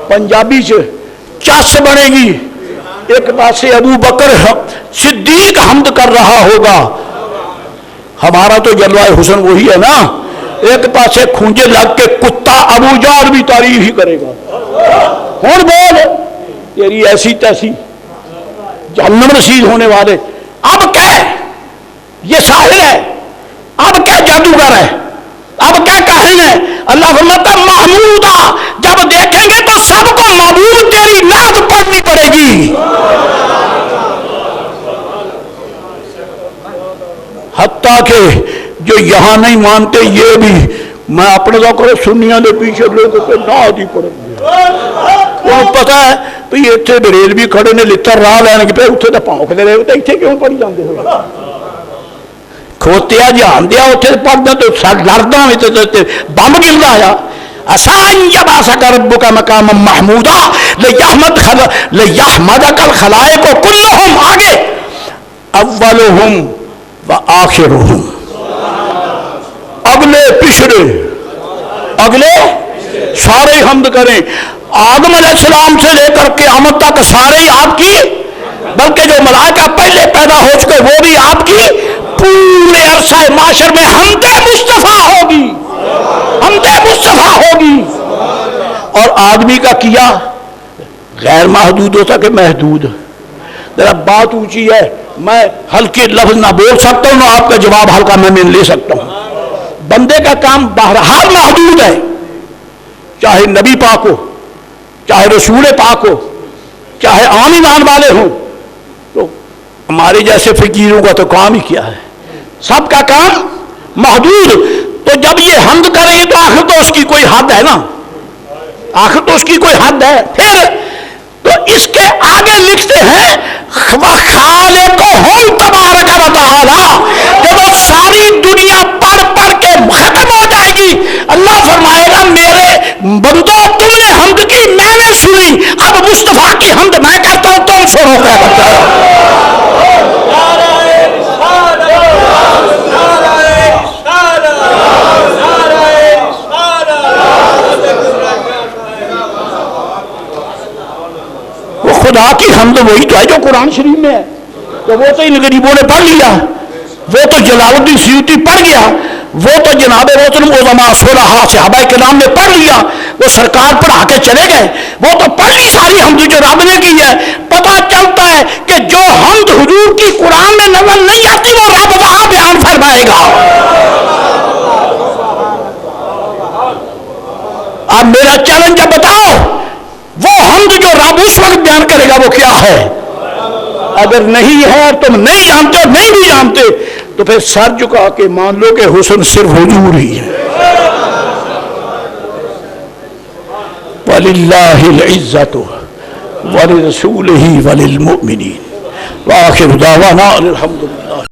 پنجابی سے چس بنے گی، ایک پاسے ابو بکر صدیق حمد کر رہا ہوگا. ہمارا تو جلوہ حسن وہی ہے نا. ایک پاسے کھونجے لگ کے کتا ابو جہل بھی تعریف ہی کرے گا. کون بول تیری ایسی تیسی جہنم رسید ہونے والے. اب کہہ یہ ساحر ہے، اب کہہ جادوگر ہے، اب کہہ کاہن ہے. اللہ فرماتا محمودا، جب دیکھیں گے تو سب کو محمود تیری نعت پڑھنی پڑے گی. حتیٰ کہ جو یہاں نہیں مانتے یہ بھی، میں اپنے ذکر سنیاں دے پیچھے لوگوں کو نعت ہی پڑھیں گے. وہ پتا ہے بھی اتنے بریل بھی کھڑے نے لتر راہ لین پہ اتنے تو پونکتے رہے ہوتے اتنے کیوں پڑھی جاتے ہو؟ کھوتیا جان دیا اتنے پڑھنا تو لڑدا بم گردا آیا. اسان جب آسا کر ربک مقام محمودا لیحمدک الخلائق کلہم. آگے اولہم و آخرہم، اگلے پچھڑے، اگلے سارے حمد کریں. آدم علیہ السلام سے لے کر قیامت تک سارے آپ کی، بلکہ جو ملائکہ پہلے پیدا ہو چکے وہ بھی آپ کی. عرصہ معاشر میں حمد مصطفیٰ ہوگی، حمد مصطفیٰ ہوگی۔ اور آدمی کا کیا غیر محدود ہوتا کہ محدود؟ ذرا بات اونچی ہے، میں ہلکے لفظ نہ بول سکتا ہوں، نہ آپ کا جواب ہلکا میں لے سکتا ہوں۔ بندے کا کام بہرحال محدود ہے، چاہے نبی پاک ہو، چاہے رسول پاک ہو، چاہے عام ایمان والے ہوں۔ تو ہمارے جیسے فقیروں کا تو کام ہی کیا ہے، سب کا کام محدود۔ تو جب یہ حمد کریں تو آخر تو اس کی کوئی حد ہے نا، آخر تو اس کی کوئی حد ہے۔ پھر تو اس کے آگے لکھتے ہیں خالقہم تبارک و تعالی، جب وہ ساری دنیا پڑھ پڑھ کے ختم ہو جائے گی، اللہ فرمائے گا میرے بندو تم نے حمد کی، میں نے سنی، اب مصطفیٰ کی حمد میں کرتا ہوں، تم سنو کیا کرتا ہے۔ خدا کی حمد وہی تو ہے جو قرآن شریف میں ہے، تو وہ تو ان غریبوں نے پڑھ لیا، وہ تو جلال الدین سیوطی پڑھ گیا، وہ تو جناب محترم علماء صلحاء صحابہ کرام نے پڑھ لیا، وہ سرکار پڑھا کے چلے گئے، وہ تو پڑھ لی ساری حمد جو رب نے کی ہے۔ پتہ چلتا ہے کہ جو حمد حضور کی قرآن میں نظر نہیں آتی وہ رب وہاں بیان فرمائے گا۔ اب میرا چیلنج ہے، بتاؤ وہ حمد جو رب اس وقت بیان کرے گا وہ کیا ہے؟ اگر نہیں ہے، تم نہیں جانتے، نہیں بھی جانتے، تو پھر سر جھکا کے مان لو کہ حسن صرف حضور ہی ہے۔ وَلِلَّهِ الْعِزَّةُ وَلِرَسُولِهِ وَلِلْمُؤْمِنِينَ وَآخِرُ دَعْوَانَا الْحَمْدُ لِلَّهِ۔